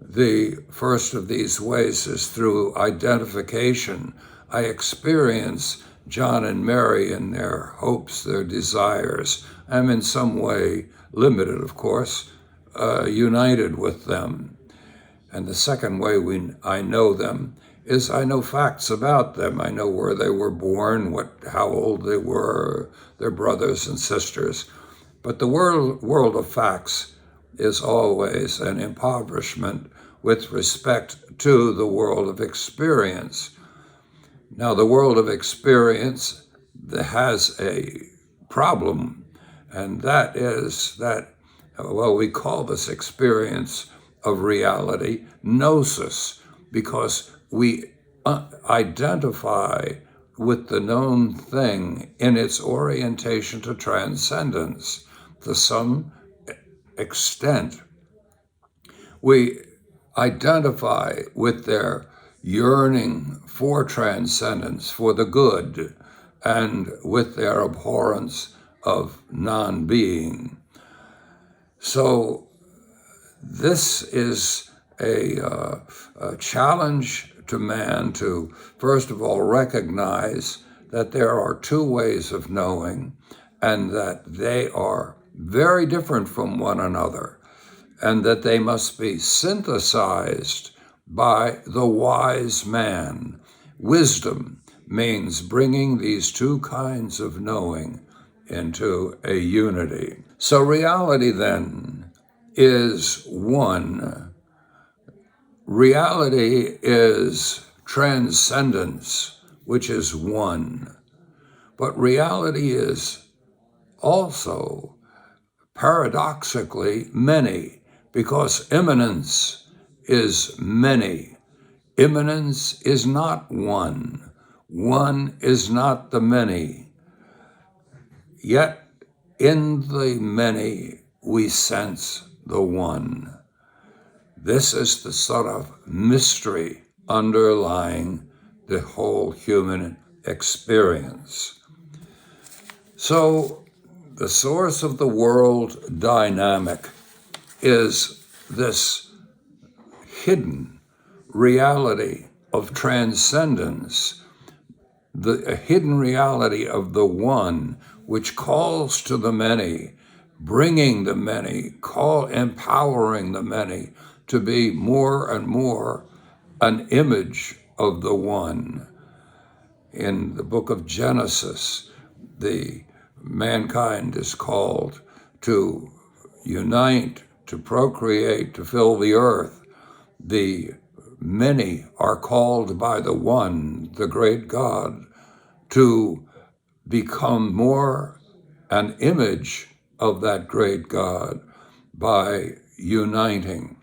The first of these ways is through identification. I experience John and Mary in their hopes, their desires. I'm in some way limited, of course, united with them. And the second way I know them is I know facts about them. I know where they were born, how old they were, their brothers and sisters. But the world of facts is always an impoverishment with respect to the world of experience. Now, the world of experience has a problem, and that is that, well, we call this experience of reality gnosis, because we identify with the known thing in its orientation to transcendence. To some extent, we identify with their yearning for transcendence, for the good, and with their abhorrence of non-being. So this is a challenge to man to, first of all, recognize that there are two ways of knowing and that they are very different from one another, and that they must be synthesized by the wise man. Wisdom means bringing these two kinds of knowing into a unity. So reality then is one. Reality is transcendence, which is one. But reality is also paradoxically many, because immanence is many. Immanence is not one. One is not the many. Yet in the many we sense the one. This is the sort of mystery underlying the whole human experience. So the source of the world dynamic is this hidden reality of transcendence, the hidden reality of the one, which calls to the many, bringing the many, empowering the many to be more and more an image of the one. In the book of Genesis, the mankind is called to unite, to procreate, to fill the earth. The many are called by the one, the great God, to become more an image of that great God by uniting.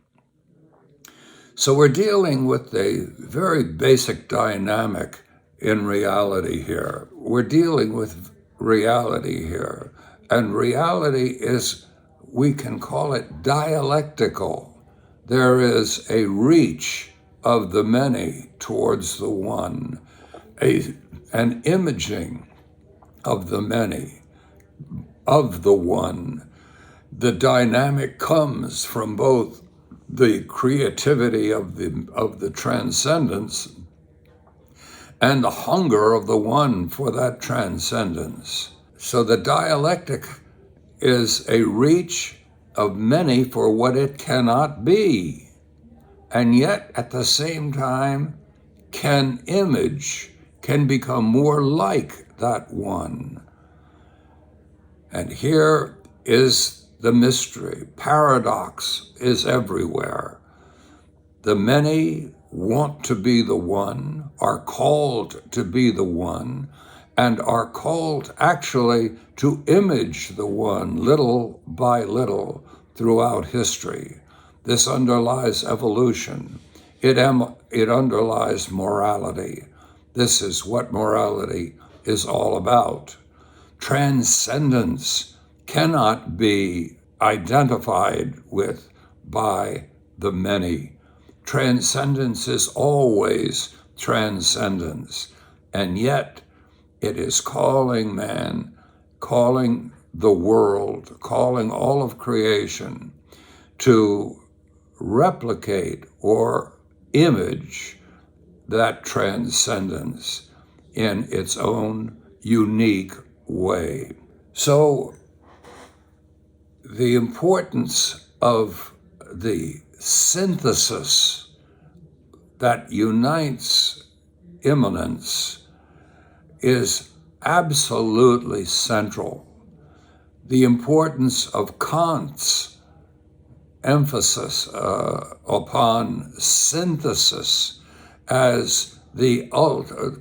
So we're dealing with a very basic dynamic in reality here. We're dealing with reality here. And reality is, we can call it dialectical. There is a reach of the many towards the one, an imaging of the many, of the one. The dynamic comes from both the creativity of the transcendence and the hunger of the one for that transcendence. So the dialectic is a reach of many for what it cannot be, and yet at the same time can become more like that one. And here is the mystery. Paradox is everywhere. The many want to be the one, are called to be the one, and are called actually to image the one little by little throughout history. This underlies evolution. It underlies morality. This is what morality is all about. Transcendence cannot be identified with by the many. Transcendence is always transcendence, and yet it is calling man, calling the world, calling all of creation to replicate or image that transcendence in its own unique way. So the importance of the synthesis that unites immanence is absolutely central. The importance of Kant's emphasis upon synthesis as the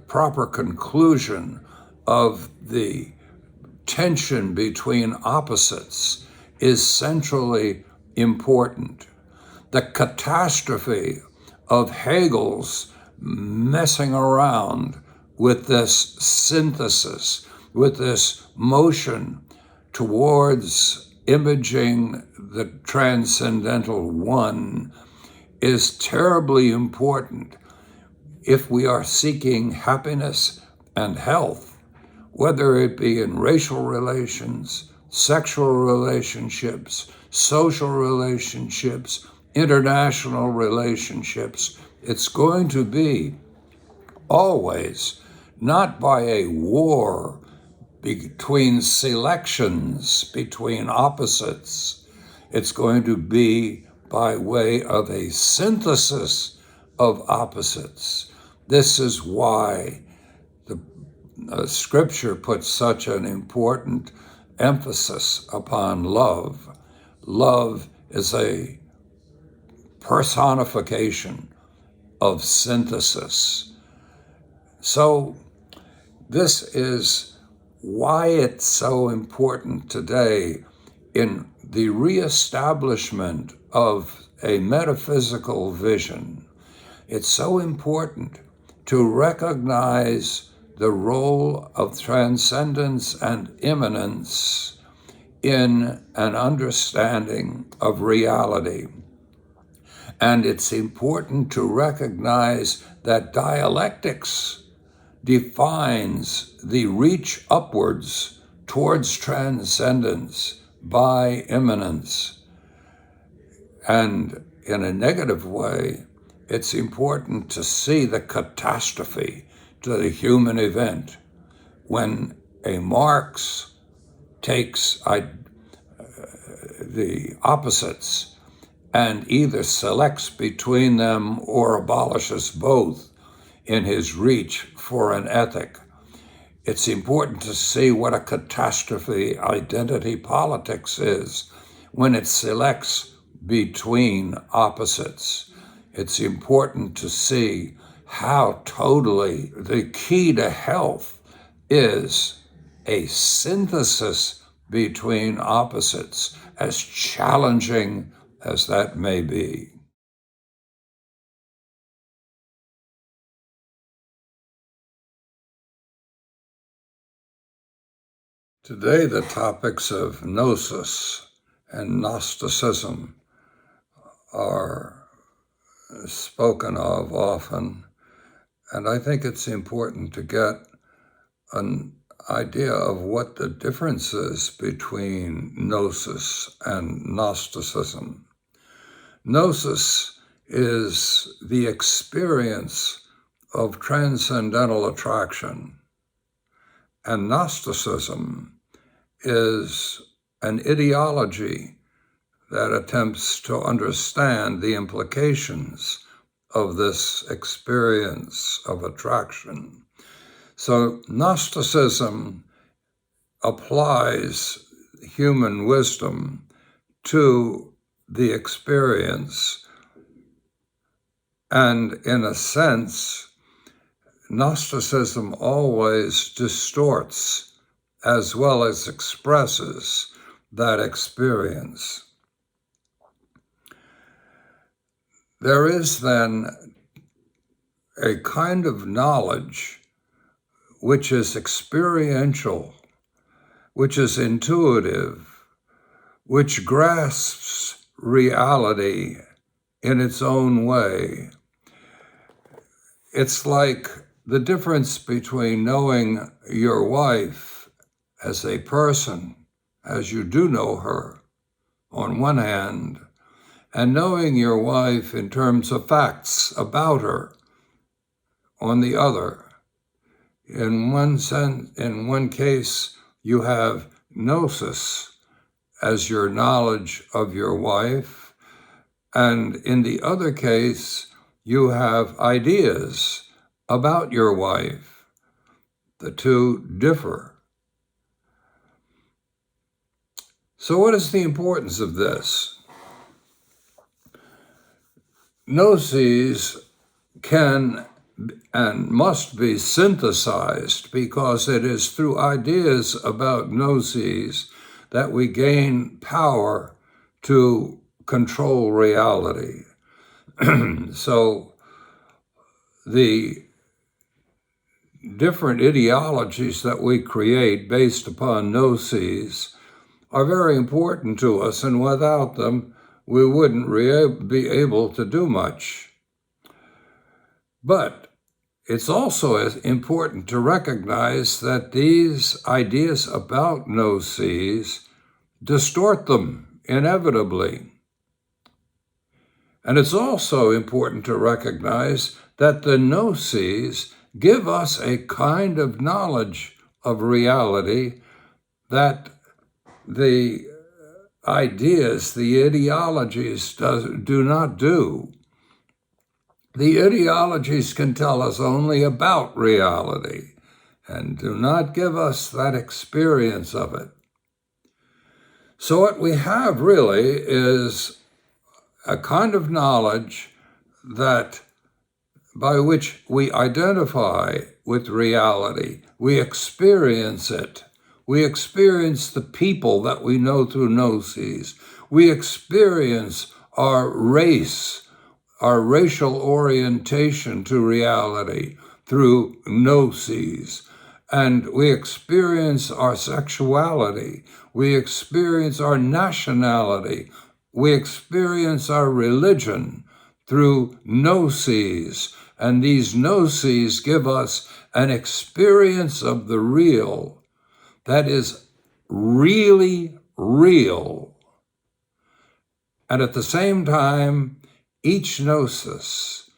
proper conclusion of the tension between opposites is centrally important. The catastrophe of Hegel's messing around with this synthesis, with this motion towards imaging the transcendental one, is terribly important if we are seeking happiness and health, whether it be in racial relations, sexual relationships, social relationships, international relationships. It's going to be always not by a war between selections, between opposites. It's going to be by way of a synthesis of opposites. This is why the scripture puts such an important emphasis upon love. Love is a personification of synthesis. So this is why it's so important today in the reestablishment of a metaphysical vision. It's so important to recognize the role of transcendence and immanence in an understanding of reality. And it's important to recognize that dialectics defines the reach upwards towards transcendence by immanence. And in a negative way, it's important to see the catastrophe to the human event when a Marx takes the opposites and either selects between them or abolishes both in his reach for an ethic. It's important to see what a catastrophe identity politics is when it selects between opposites. It's important to see how totally the key to health is a synthesis between opposites, as challenging as that may be. Today, the topics of gnosis and Gnosticism are spoken of often, and I think it's important to get an idea of what the difference is between gnosis and Gnosticism. Gnosis is the experience of transcendental attraction, and Gnosticism is an ideology that attempts to understand the implications of this experience of attraction. So Gnosticism applies human wisdom to the experience, and in a sense, Gnosticism always distorts as well as expresses that experience. There is then a kind of knowledge which is experiential, which is intuitive, which grasps reality in its own way. It's like the difference between knowing your wife as a person, as you do know her, on one hand, and knowing your wife in terms of facts about her, on the other. In one case, you have gnosis as your knowledge of your wife, and in the other case, you have ideas about your wife. The two differ. So what is the importance of this? gnosis can and must be synthesized, because it is through ideas about gnosis that we gain power to control reality. So the different ideologies that we create based upon gnosis are very important to us, and without them, we wouldn't be able to do much. But it's also important to recognize that these ideas about gnosis distort them inevitably. And it's also important to recognize that the gnosis give us a kind of knowledge of reality that the ideas, the ideologies do not do. The ideologies can tell us only about reality and do not give us that experience of it. So what we have really is a kind of knowledge that by which we identify with reality. We experience it. We experience the people that we know through gnosis. We experience our race, our racial orientation to reality through gnosis. And we experience our sexuality. We experience our nationality. We experience our religion through gnosis. And these gnosis give us an experience of the real that is really real. And at the same time, each gnosis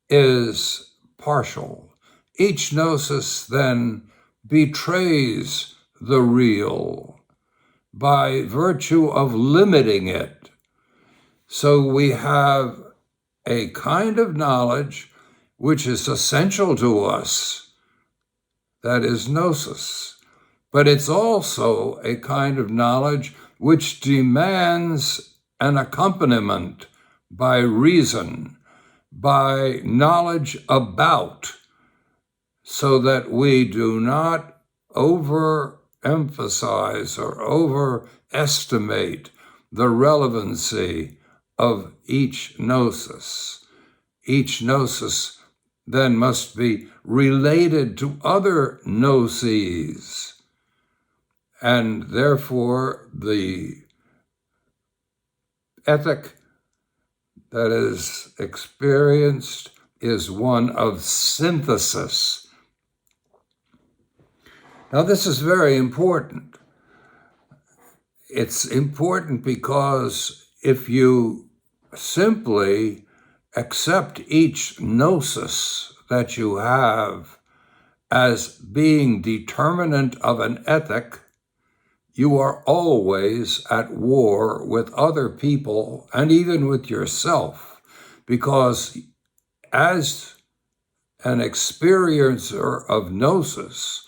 is partial. Each gnosis then betrays the real by virtue of limiting it. So we have a kind of knowledge which is essential to us, that is gnosis. But it's also a kind of knowledge which demands an accompaniment by reason, by knowledge about, so that we do not overemphasize or overestimate the relevancy of each gnosis. Each gnosis then must be related to other gnosis, and therefore the ethic that is experienced is one of synthesis. Now, this is very important. It's important because if you simply accept each gnosis that you have as being determinant of an ethic, you are always at war with other people and even with yourself, because as an experiencer of gnosis,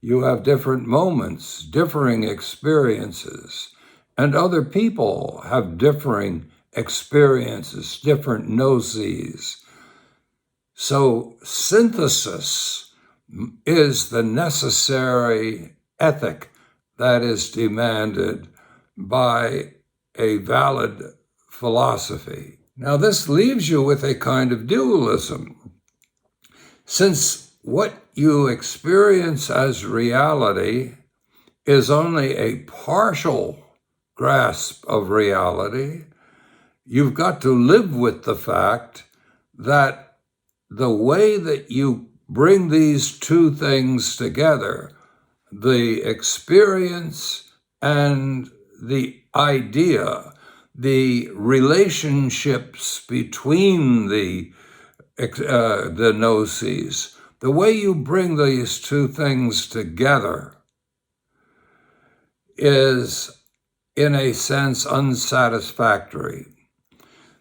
you have different moments, differing experiences, and other people have differing experiences, different gnosis. So synthesis is the necessary ethic that is demanded by a valid philosophy. Now, this leaves you with a kind of dualism. Since what you experience as reality is only a partial grasp of reality, you've got to live with the fact that the way that you bring these two things together, the experience and the idea, the relationships between the gnosis, the way you bring these two things together is, in a sense, unsatisfactory.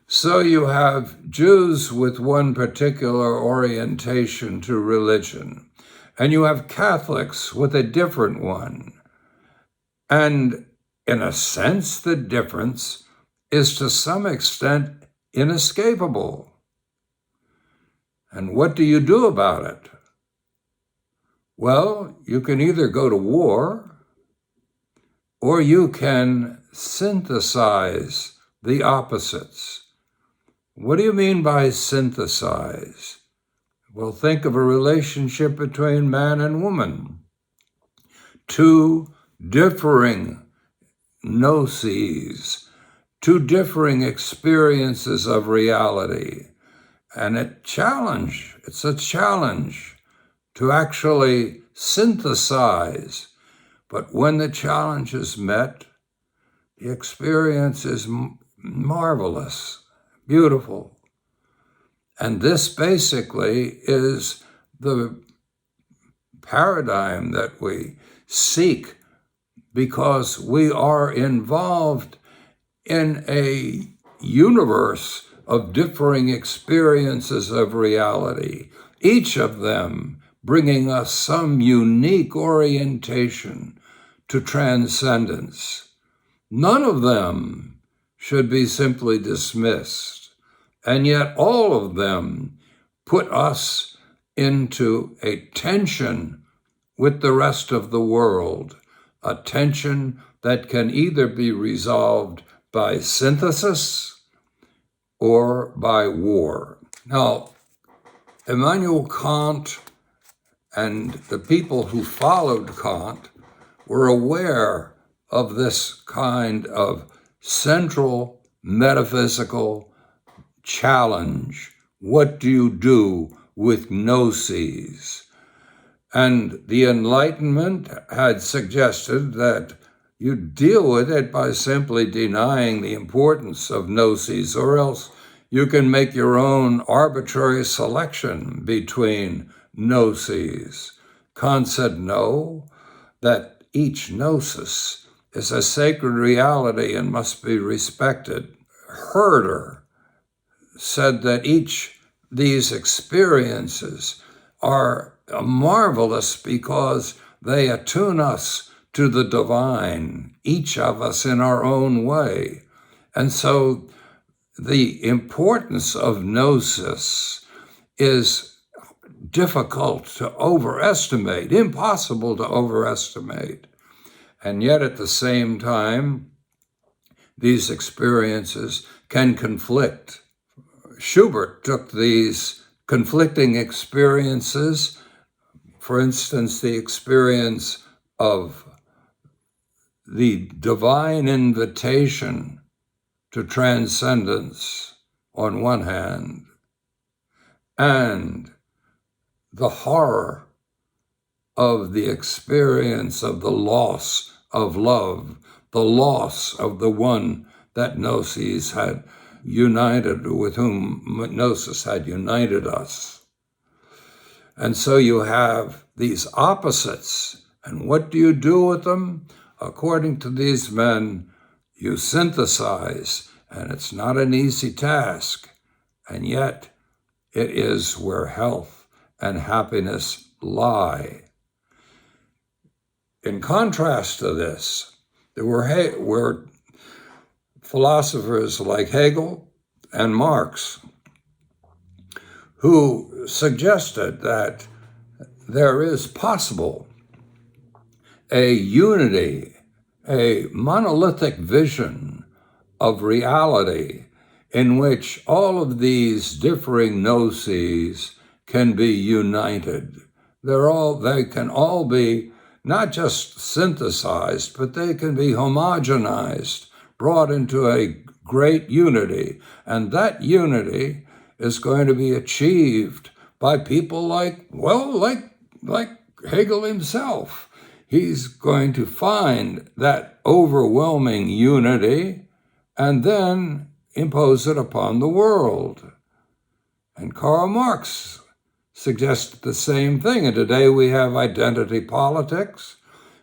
So you have Jews with one particular orientation to religion, and you have Catholics with a different one. And in a sense, the difference is to some extent inescapable. And what do you do about it? Well, you can either go to war, or you can synthesize the opposites. What do you mean by synthesize? Well, think of a relationship between man and woman. Two differing gnosis, two differing experiences of reality. And it's a challenge to actually synthesize. But when the challenge is met, the experience is marvelous, beautiful. And this basically is the paradigm that we seek, because we are involved in a universe of differing experiences of reality, each of them bringing us some unique orientation to transcendence. None of them should be simply dismissed, and yet all of them put us into a tension with the rest of the world, a tension that can either be resolved by synthesis or by war. Now, Immanuel Kant and the people who followed Kant were aware of this kind of central metaphysical challenge. What do you do with gnosis? And the Enlightenment had suggested that you deal with it by simply denying the importance of gnosis, or else you can make your own arbitrary selection between gnosis. Kant said no, that each gnosis is a sacred reality and must be respected. Herder said that each these experiences are marvelous because they attune us to the divine, each of us in our own way. And so the importance of gnosis is difficult to overestimate, impossible to overestimate. And yet at the same time, these experiences can conflict. Schubert took these conflicting experiences, for instance, the experience of the divine invitation to transcendence on one hand, and the horror of the experience of the loss of love, the loss of the one that gnosis had united, with whom gnosis had united us. And so you have these opposites, and what do you do with them? According to these men, you synthesize, and it's not an easy task, and yet it is where health and happiness lie. In contrast to this, there were philosophers like Hegel and Marx who suggested that there is possible a unity, a monolithic vision of reality in which all of these differing gnosis can be united. They can all be not just synthesized, but they can be homogenized, brought into a great unity. And that unity is going to be achieved by people like Hegel himself. He's going to find that overwhelming unity and then impose it upon the world. And Karl Marx suggested the same thing. And today we have identity politics,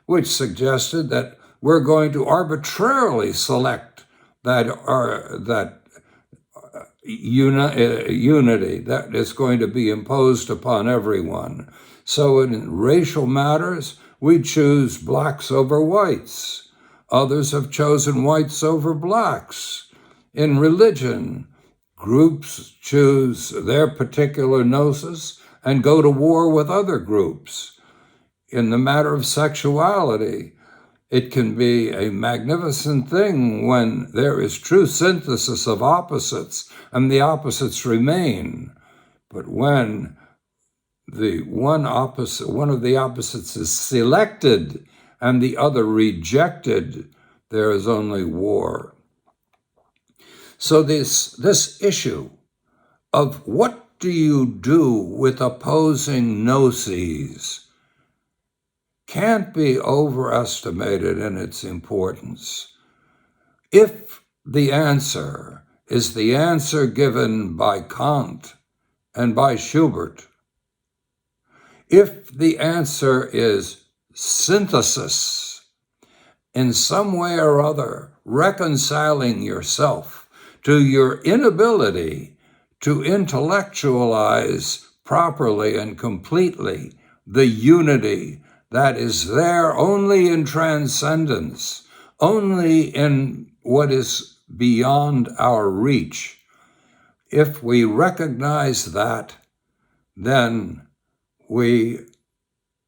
which suggested that we're going to arbitrarily select that unity that is going to be imposed upon everyone. So in racial matters, we choose blacks over whites. Others have chosen whites over blacks. In religion, Groups choose their particular gnosis and go to war with other groups. In the matter of sexuality, it can be a magnificent thing when there is true synthesis of opposites and the opposites remain. But when one of the opposites is selected and the other rejected, there is only war. So this issue of what do you do with opposing gnoses can't be overestimated in its importance. If the answer is the answer given by Kant and by Schubert, if the answer is synthesis, in some way or other, reconciling yourself to your inability to intellectualize properly and completely the unity that is there only in transcendence, only in what is beyond our reach. If we recognize that, then we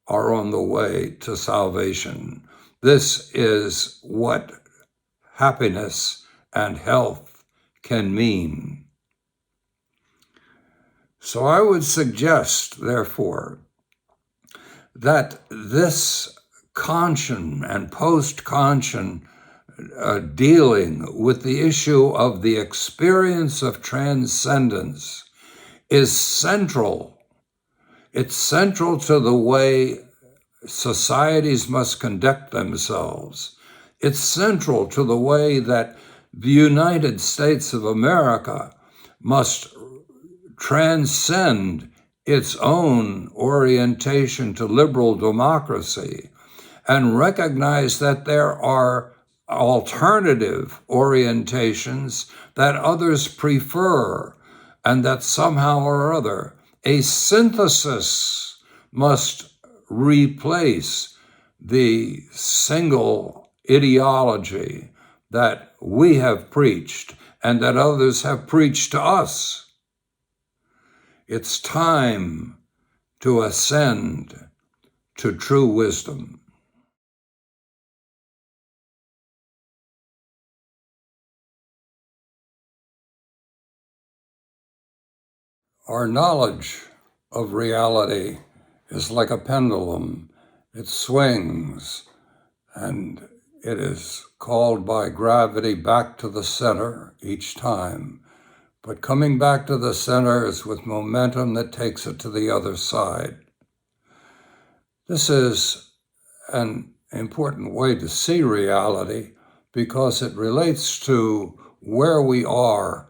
are on the way to salvation. This is what happiness and health can mean. So I would suggest, therefore, that this Kantian and post-Kantian dealing with the issue of the experience of transcendence is central. It's central to the way societies must conduct themselves. It's central to the way that the United States of America must transcend its own orientation to liberal democracy and recognize that there are alternative orientations that others prefer, and that somehow or other a synthesis must replace the single ideology that we have preached and that others have preached to us. It's time to ascend to true wisdom. Our knowledge of reality is like a pendulum. It swings, and it is called by gravity back to the center each time. But coming back to the center is with momentum that takes it to the other side. This is an important way to see reality because it relates to where we are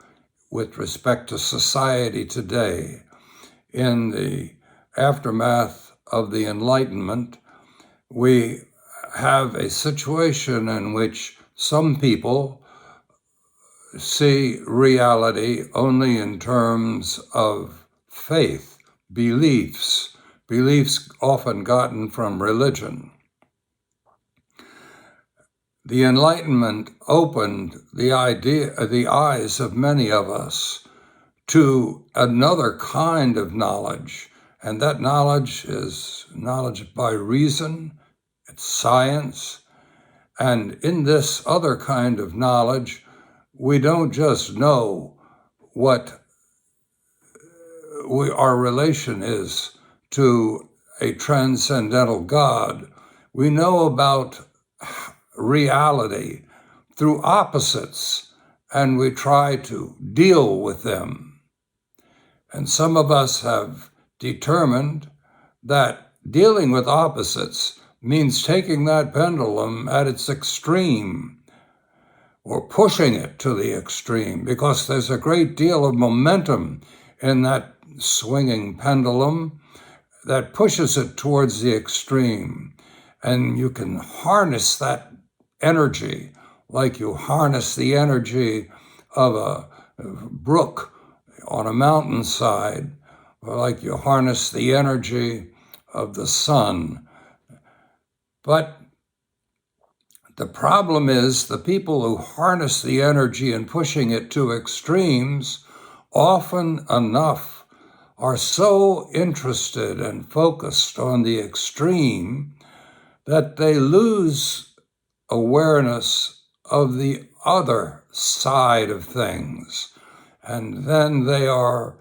with respect to society today. In the aftermath of the Enlightenment, we have a situation in which some people see reality only in terms of faith, beliefs often gotten from religion. The Enlightenment opened the eyes of many of us to another kind of knowledge, and that knowledge is knowledge by reason, it's science, and in this other kind of knowledge, we don't just know what our relation is to a transcendental God. We know about reality through opposites, and we try to deal with them. And some of us have determined that dealing with opposites means taking that pendulum at its extreme, or pushing it to the extreme, because there's a great deal of momentum in that swinging pendulum that pushes it towards the extreme. And you can harness that energy like you harness the energy of a brook on a mountainside, or like you harness the energy of the sun. But the problem is the people who harness the energy and pushing it to extremes often enough are so interested and focused on the extreme that they lose awareness of the other side of things. And then they are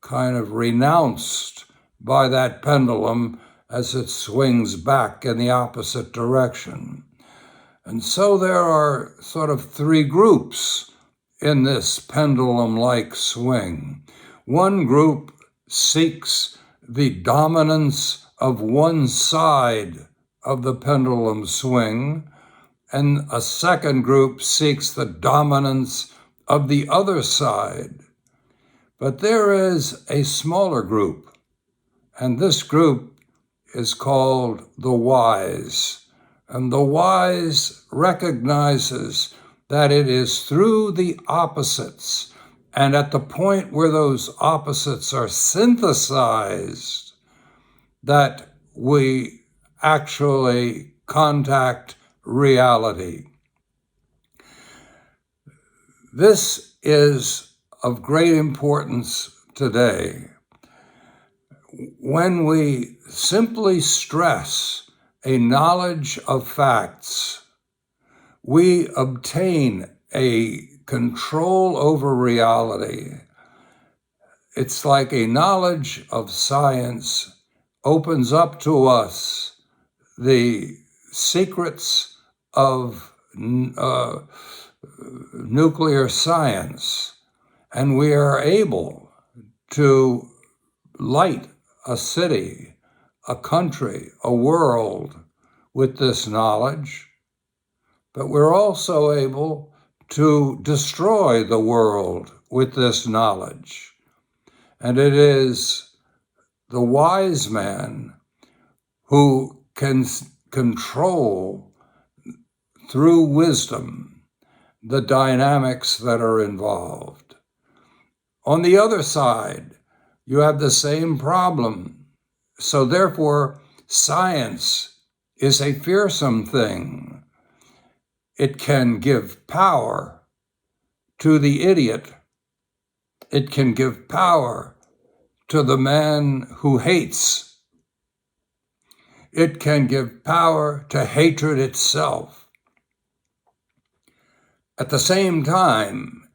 kind of renounced by that pendulum as it swings back in the opposite direction. And so there are sort of three groups in this pendulum-like swing. One group seeks the dominance of one side of the pendulum swing, and a second group seeks the dominance of the other side. But there is a smaller group, and this group is called the wise. And the wise recognizes that it is through the opposites and at the point where those opposites are synthesized that we actually contact reality. This is of great importance today. When we simply stress a knowledge of facts, we obtain a control over reality. It's like a knowledge of science opens up to us the secrets of nuclear science, and we are able to light a city, a country, a world with this knowledge, but we're also able to destroy the world with this knowledge. And it is the wise man who can control through wisdom the dynamics that are involved. On the other side, you have the same problem. So therefore, science is a fearsome thing. It can give power to the idiot. It can give power to the man who hates. It can give power to hatred itself. At the same time,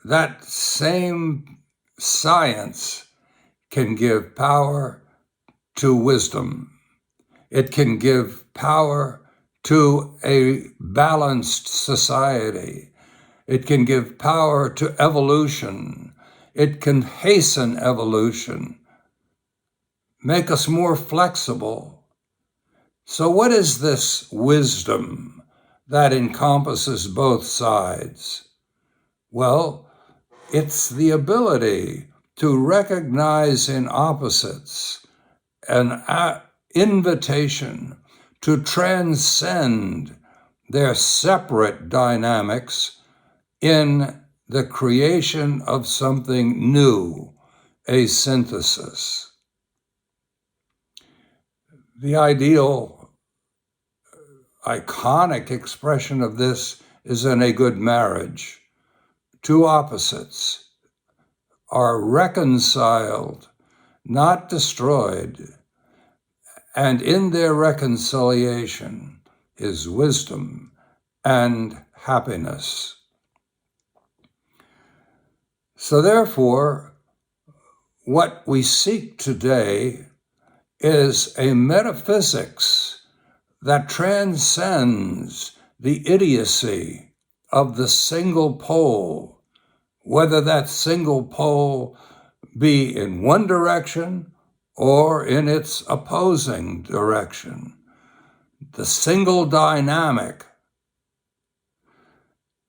that same science can give power to wisdom. It can give power to a balanced society. It can give power to evolution. It can hasten evolution, make us more flexible. So what is this wisdom that encompasses both sides? Well, it's the ability to recognize in opposites an invitation to transcend their separate dynamics in the creation of something new, a synthesis. The ideal, iconic expression of this is in a good marriage. Two opposites are reconciled, not destroyed, and in their reconciliation is wisdom and happiness. So therefore, what we seek today is a metaphysics that transcends the idiocy of the single pole, whether that single pole be in one direction or in its opposing direction. The single dynamic.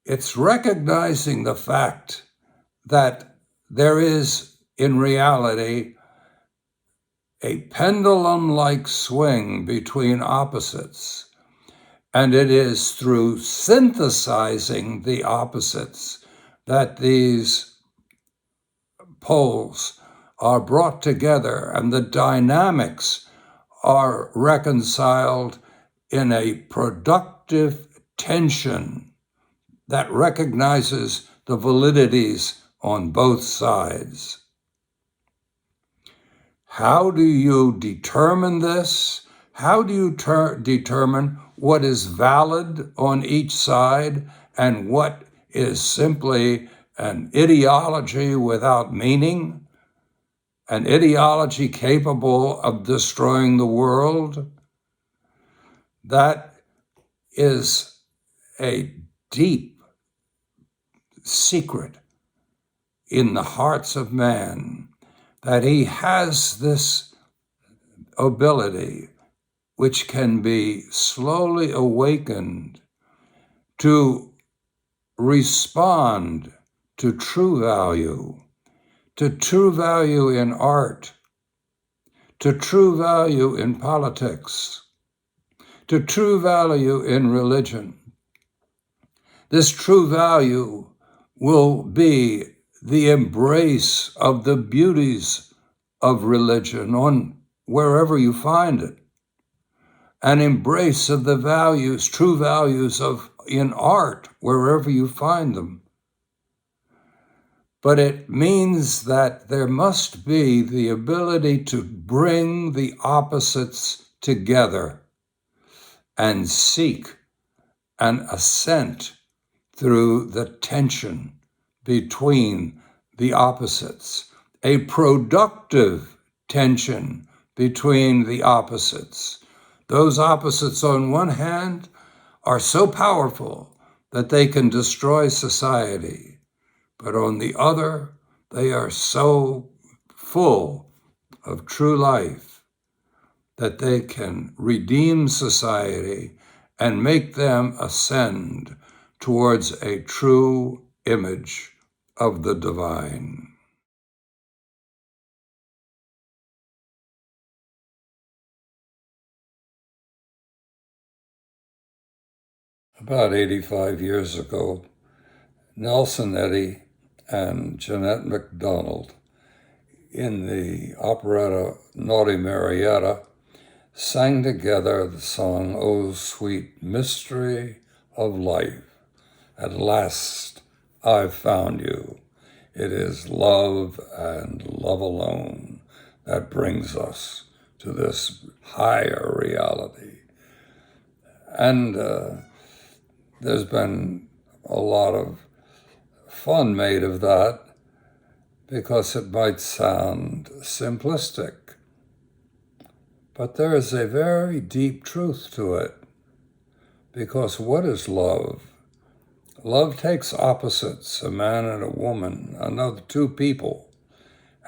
It's recognizing the fact that there is, in reality, a pendulum-like swing between opposites, and it is through synthesizing the opposites that these poles are brought together and the dynamics are reconciled in a productive tension that recognizes the validities on both sides. How do you determine this? How do you determine what is valid on each side and what is simply an ideology without meaning, an ideology capable of destroying the world? That is a deep secret in the hearts of man, that he has this ability which can be slowly awakened to respond to true value in art, to true value in politics, to true value in religion. This true value will be the embrace of the beauties of religion on wherever you find it, an embrace of the values, true values in art wherever you find them. But it means that there must be the ability to bring the opposites together and seek an ascent through the tension between the opposites, a productive tension between the opposites. Those opposites on one hand are so powerful that they can destroy society, but on the other, they are so full of true life that they can redeem society and make them ascend towards a true image of the divine. About 85 years ago, Nelson Eddy and Jeanette MacDonald, in the operetta Naughty Marietta, sang together the song, "Oh, Sweet Mystery of Life. At last I've found you. It is love and love alone that brings us to this higher reality." And there's been a lot of fun made of that because it might sound simplistic. But there is a very deep truth to it, because what is love? Love takes opposites, a man and a woman, another two people,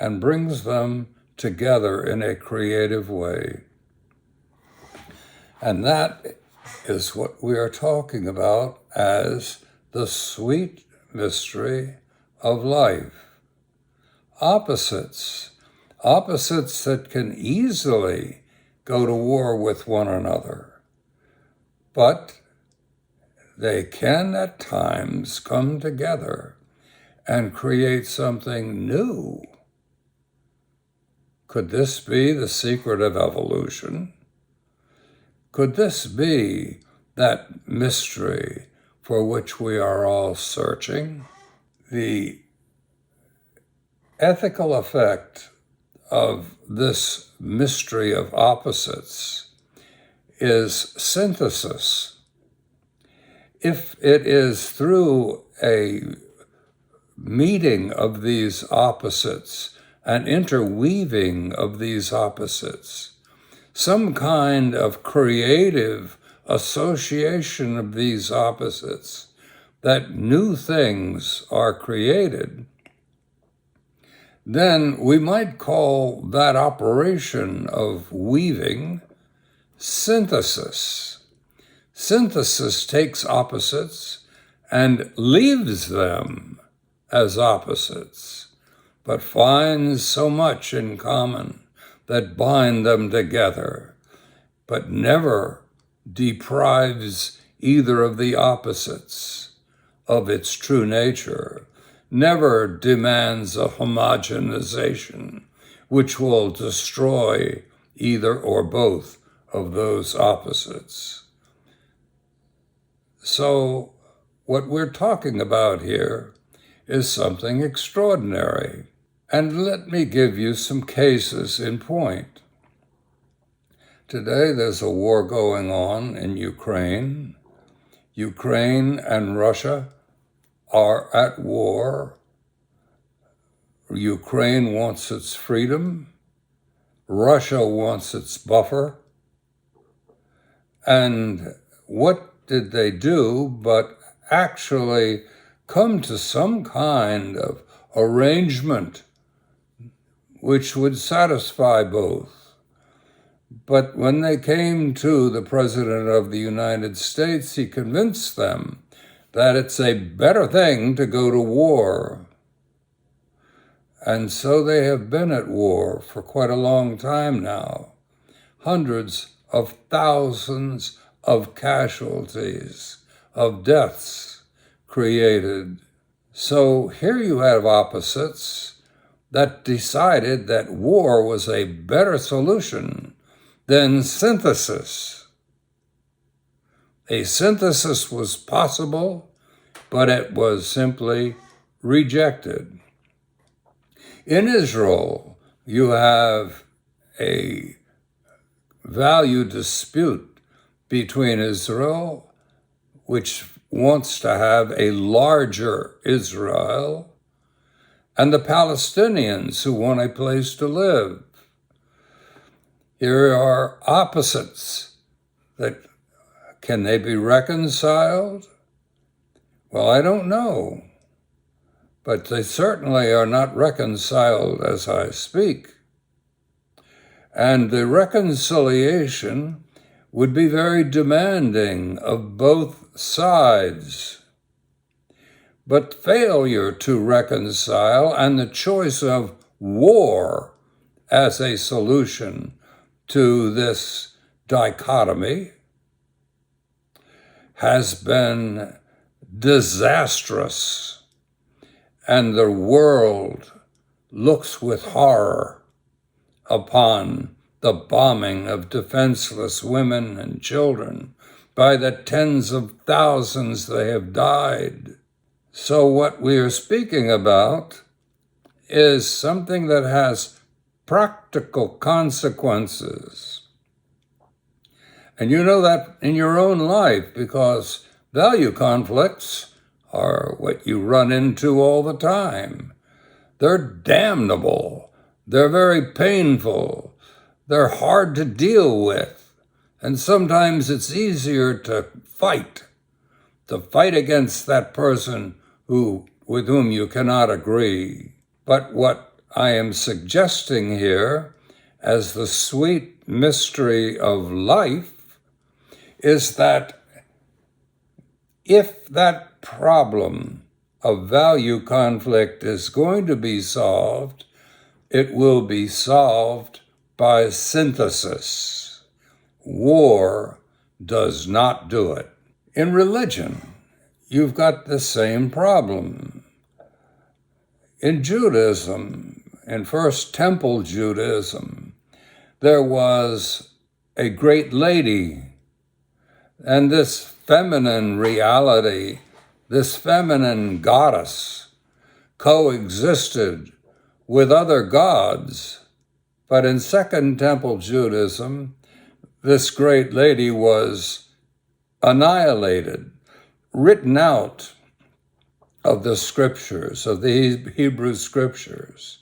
and brings them together in a creative way. And that is what we are talking about as the sweet mystery of life. Opposites that can easily go to war with one another, but they can at times come together and create something new. Could this be the secret of evolution? Could this be that mystery for which we are all searching? The ethical effect of this mystery of opposites is synthesis. If it is through a meeting of these opposites, an interweaving of these opposites, some kind of creative association of these opposites, that new things are created, then we might call that operation of weaving synthesis. Synthesis takes opposites and leaves them as opposites, but finds so much in common that bind them together, but never deprives either of the opposites of its true nature, never demands a homogenization which will destroy either or both of those opposites. So what we're talking about here is something extraordinary. And let me give you some cases in point. Today there's a war going on in Ukraine. Ukraine and Russia are at war. Ukraine wants its freedom. Russia wants its buffer. And what did they do but actually come to some kind of arrangement which would satisfy both? But when they came to the President of the United States, he convinced them that it's a better thing to go to war. And so they have been at war for quite a long time now. Hundreds of thousands of casualties, of deaths created. So here you have opposites that decided that war was a better solution than synthesis. A synthesis was possible, but it was simply rejected. In Israel, you have a value dispute between Israel, which wants to have a larger Israel, and the Palestinians who want a place to live. Here are opposites that can they be reconciled? Well, I don't know, but they certainly are not reconciled as I speak. And the reconciliation would be very demanding of both sides. But failure to reconcile and the choice of war as a solution to this dichotomy has been disastrous, and the world looks with horror upon the bombing of defenseless women and children. By the tens of thousands they have died. So what we are speaking about is something that has practical consequences. And you know that in your own life, because value conflicts are what you run into all the time. They're damnable. They're very painful. They're hard to deal with. And sometimes it's easier to fight against that person with whom you cannot agree. But what I am suggesting here as the sweet mystery of life is that if that problem of value conflict is going to be solved, it will be solved by synthesis. War does not do it. In religion, you've got the same problem. In Judaism, in First Temple Judaism, there was a great lady, and this feminine reality, this feminine goddess, coexisted with other gods. But in Second Temple Judaism, this great lady was annihilated, written out of the scriptures, of the Hebrew scriptures.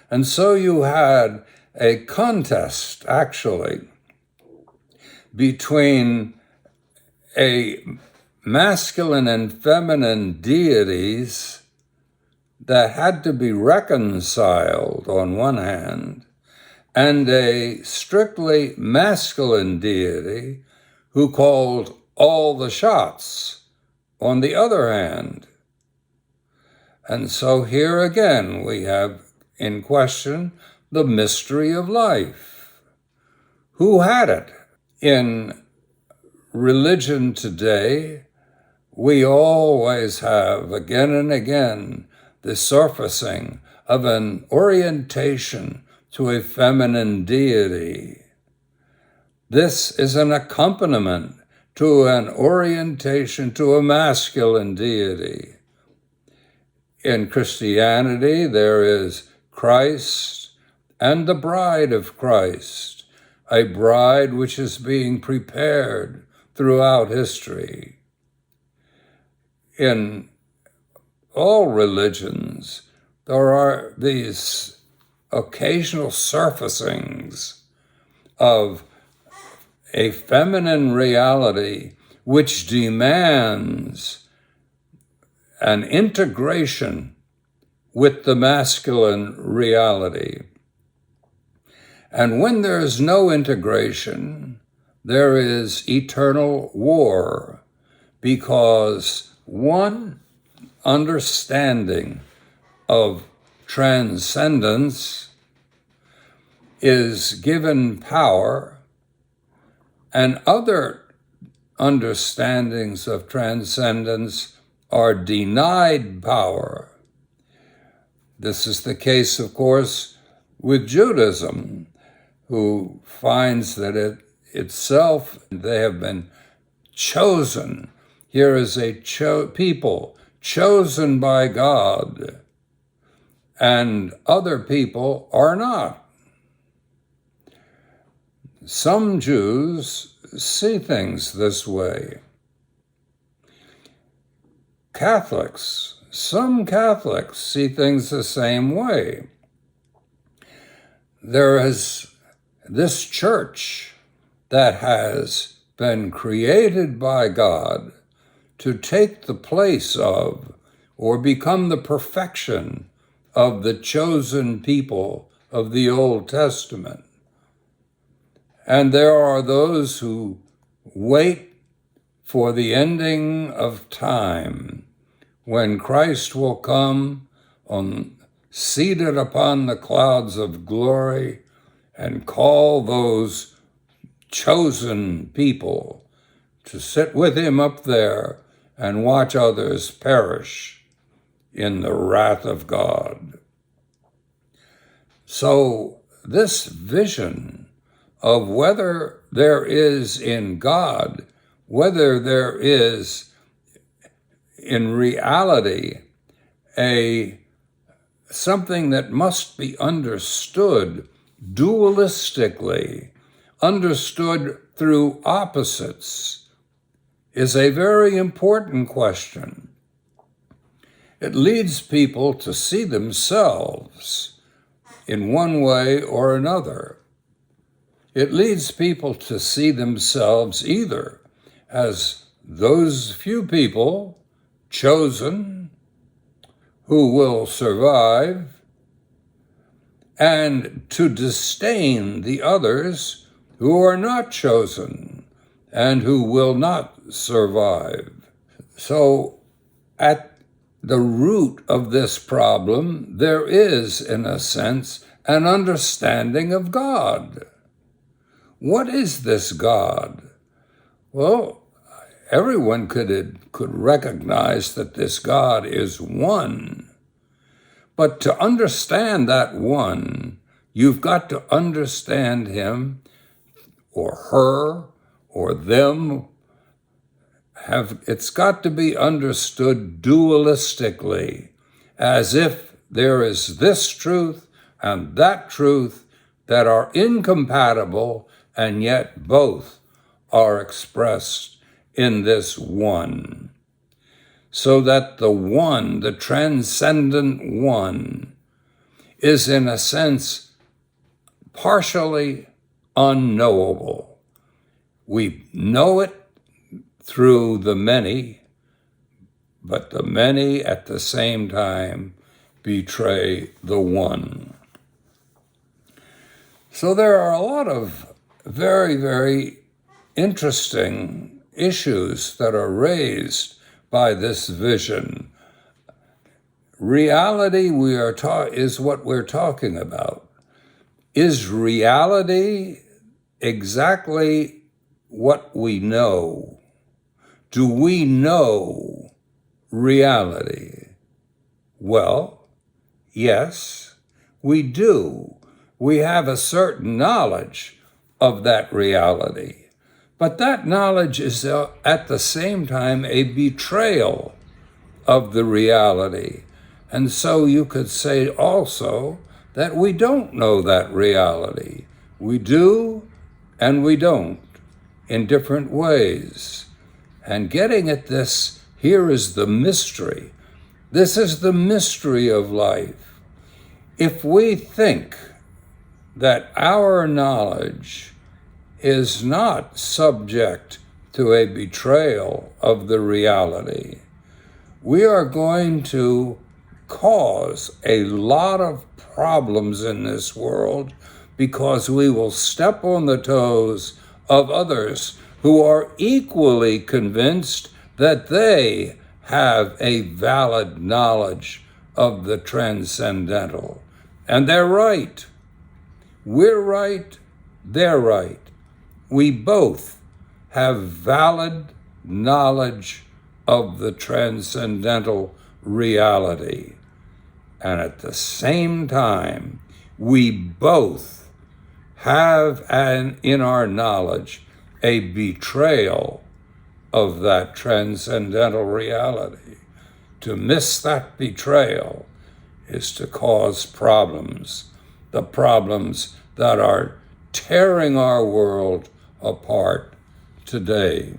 And so you had a contest, actually, between a masculine and feminine deities that had to be reconciled on one hand, and a strictly masculine deity who called all the shots on the other hand. And so here again we have in question the mystery of life. Who had it? In religion today, we always have, again and again, the surfacing of an orientation to a feminine deity. This is an accompaniment to an orientation to a masculine deity. In Christianity, there is Christ and the bride of Christ, a bride which is being prepared throughout history. In all religions, there are these occasional surfacings of a feminine reality which demands an integration with the masculine reality. And when there is no integration, there is eternal war, because one understanding of transcendence is given power, and other understandings of transcendence are denied power. This is the case, of course, with Judaism, who finds that itself, they have been chosen. Here is a people chosen by God, and other people are not. Some Jews see things this way. Some Catholics see things the same way. There is this church that has been created by God to take the place of or become the perfection of the chosen people of the Old Testament. And there are those who wait for the ending of time, when Christ will come seated upon the clouds of glory and call those chosen people to sit with him up there and watch others perish in the wrath of God. So this vision of whether there is in God, whether there is in reality something that must be understood dualistically, understood through opposites, is a very important question. It leads people to see themselves in one way or another. It leads people to see themselves either as those few people chosen who will survive, and to disdain the others who are not chosen and who will not survive. So at the root of this problem, there is, in a sense, an understanding of God. What is this God? Well, everyone could recognize that this God is one. But to understand that one, you've got to understand him or her or them. It's got to be understood dualistically, as if there is this truth and that truth that are incompatible, and yet both are expressed in this one. So that the one, the transcendent one, is in a sense partially unknowable. We know it through the many, but the many at the same time betray the one. So there are a lot of very, very interesting issues that are raised by this vision. Reality is what we're talking about. Is reality exactly what we know? Do we know reality? Well, yes, we do. We have a certain knowledge of that reality. But that knowledge is at the same time a betrayal of the reality. And so you could say also that we don't know that reality. We do and we don't in different ways. And getting at this, here is the mystery. This is the mystery of life. If we think that our knowledge is not subject to a betrayal of the reality, we are going to cause a lot of problems in this world because we will step on the toes of others who are equally convinced that they have a valid knowledge of the transcendental. And they're right. We're right. They're right. We both have valid knowledge of the transcendental reality. And at the same time, we both have in our knowledge a betrayal of that transcendental reality. To miss that betrayal is to cause problems, the problems that are tearing our world apart today.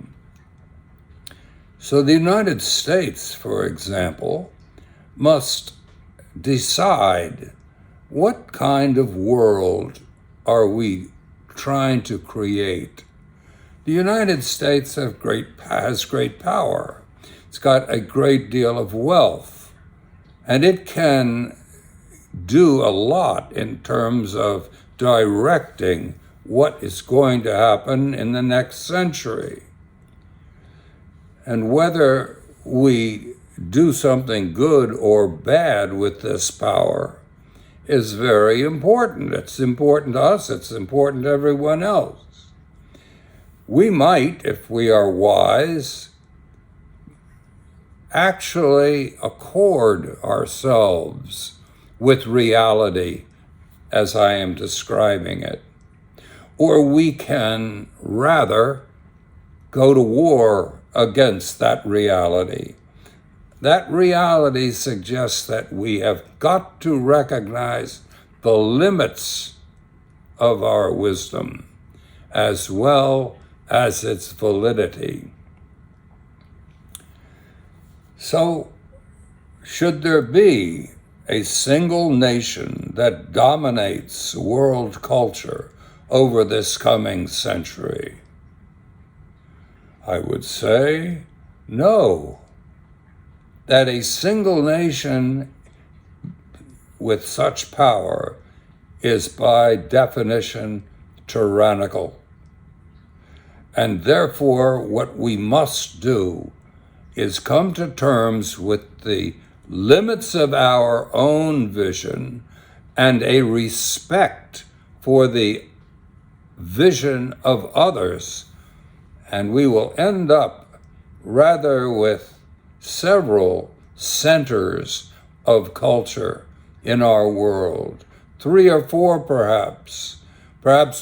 So the United States, for example, must decide what kind of world are we trying to create. The United States has great power. It's got a great deal of wealth, and it can do a lot in terms of directing what is going to happen in the next century. And whether we do something good or bad with this power is very important. It's important to us, it's important to everyone else. We might, if we are wise, actually accord ourselves with reality as I am describing it. Or we can rather go to war against that reality. That reality suggests that we have got to recognize the limits of our wisdom as well as its validity. So, should there be a single nation that dominates world culture over this coming century? I would say no. That a single nation with such power is by definition tyrannical. And therefore, what we must do is come to terms with the limits of our own vision and a respect for the vision of others, and we will end up rather with several centers of culture in our world, 3 or 4 perhaps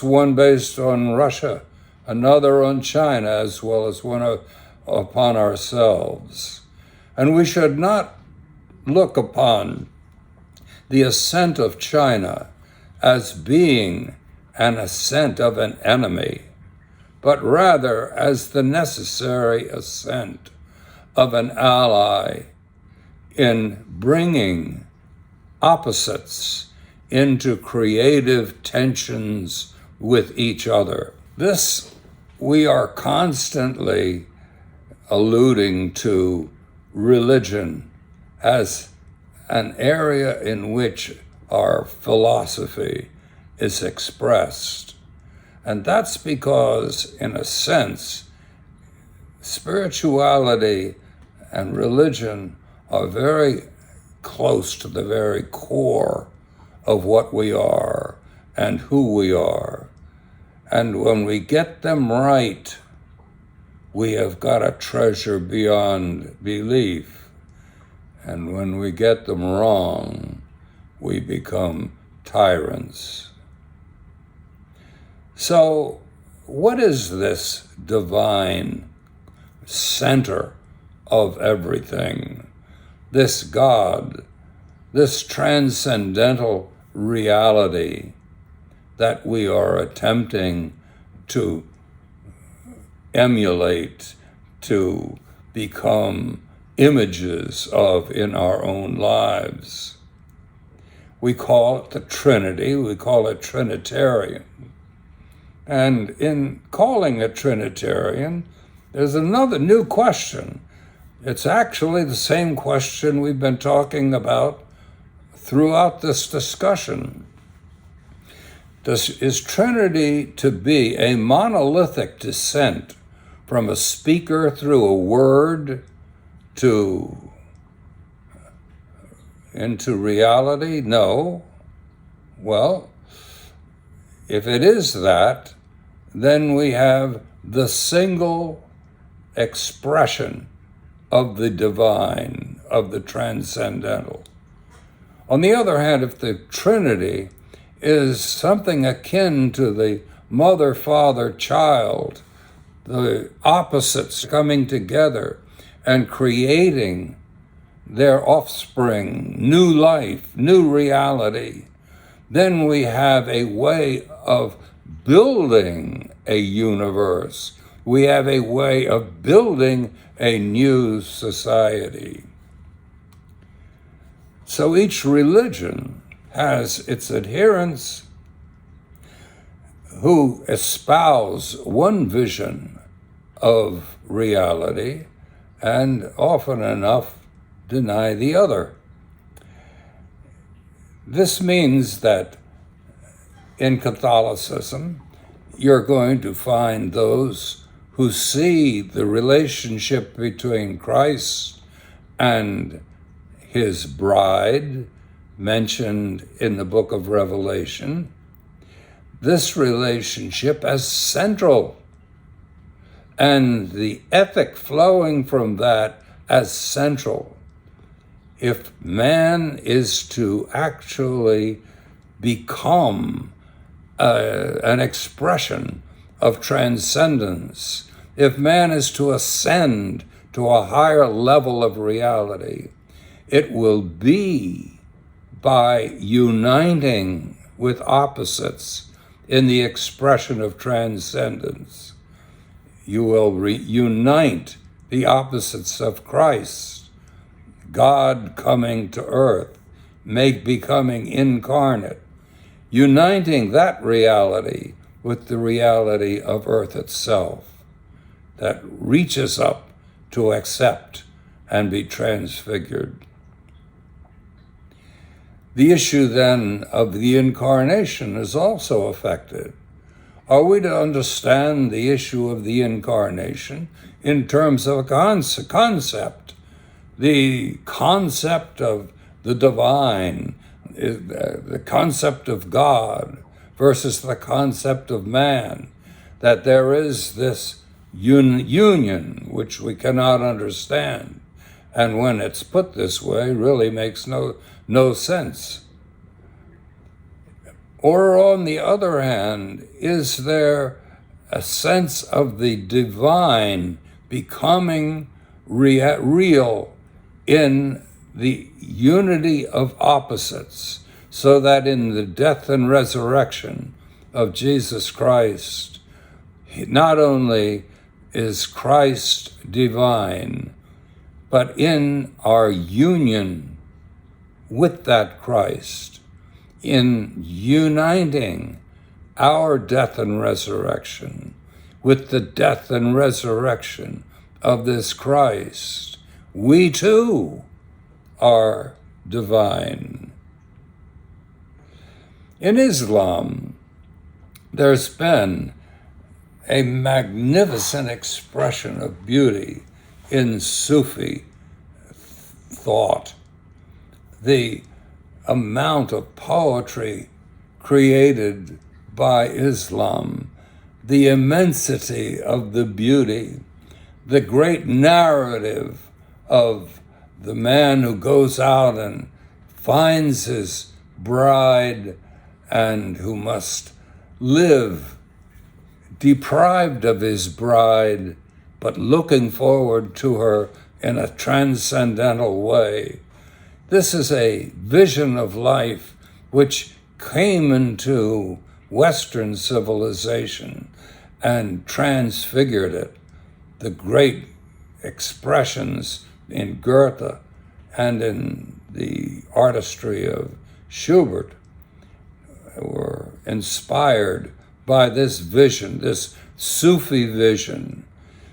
one based on Russia, another on China, as well as one upon ourselves. And we should not look upon the ascent of China as being an ascent of an enemy, but rather as the necessary ascent of an ally in bringing opposites into creative tensions with each other. This, we are constantly alluding to religion as an area in which our philosophy is expressed. And that's because, in a sense, spirituality and religion are very close to the very core of what we are and who we are. And when we get them right, we have got a treasure beyond belief. And when we get them wrong, we become tyrants. So, what is this divine center of everything? This God this transcendental reality that we are attempting to emulate, to become images of in our own lives. We call it the Trinity, we call it Trinitarian. And in calling it Trinitarian, there's another new question. It's actually the same question we've been talking about throughout this discussion. Is Trinity to be a monolithic descent from a speaker through a word into reality? No. Well, if it is that, then we have the single expression of the divine, of the transcendental. On the other hand, if the Trinity is something akin to the mother, father, child, the opposites coming together and creating their offspring, new life, new reality, then we have a way of building a universe. We have a way of building a new society. So each religion has its adherents who espouse one vision of reality and often enough deny the other. This means that in Catholicism, you're going to find those who see the relationship between Christ and his bride, mentioned in the book of Revelation, this relationship as central, and the ethic flowing from that as central. If man is to actually become an expression of transcendence, if man is to ascend to a higher level of reality, it will be by uniting with opposites in the expression of transcendence. You will unite the opposites of Christ, God coming to earth, becoming incarnate, uniting that reality with the reality of earth itself that reaches up to accept and be transfigured. The issue then of the incarnation is also affected. Are we to understand the issue of the incarnation in terms of a concept? The concept of the divine, the concept of God versus the concept of man, that there is this union which we cannot understand. And when it's put this way, really makes no sense. Or on the other hand, is there a sense of the divine becoming real in the unity of opposites, so that in the death and resurrection of Jesus Christ, not only is Christ divine, but in our union with that Christ, in uniting our death and resurrection with the death and resurrection of this Christ, we too are divine. In Islam, there's been a magnificent expression of beauty in Sufi thought. The amount of poetry created by Islam, the immensity of the beauty, the great narrative of the man who goes out and finds his bride and who must live deprived of his bride, but looking forward to her in a transcendental way. This is a vision of life which came into Western civilization and transfigured it. The great expressions in Goethe and in the artistry of Schubert were inspired by this vision, this Sufi vision,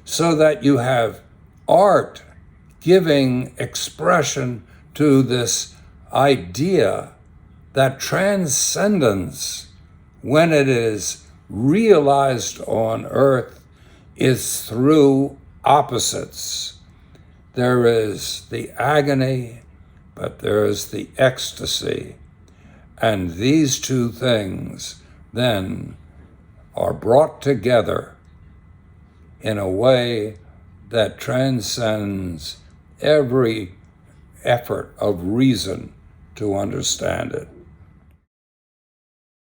so that you have art giving expression to this idea that transcendence, when it is realized on earth, is through opposites. There is the agony, but there is the ecstasy. And these two things then are brought together in a way that transcends every effort of reason to understand it.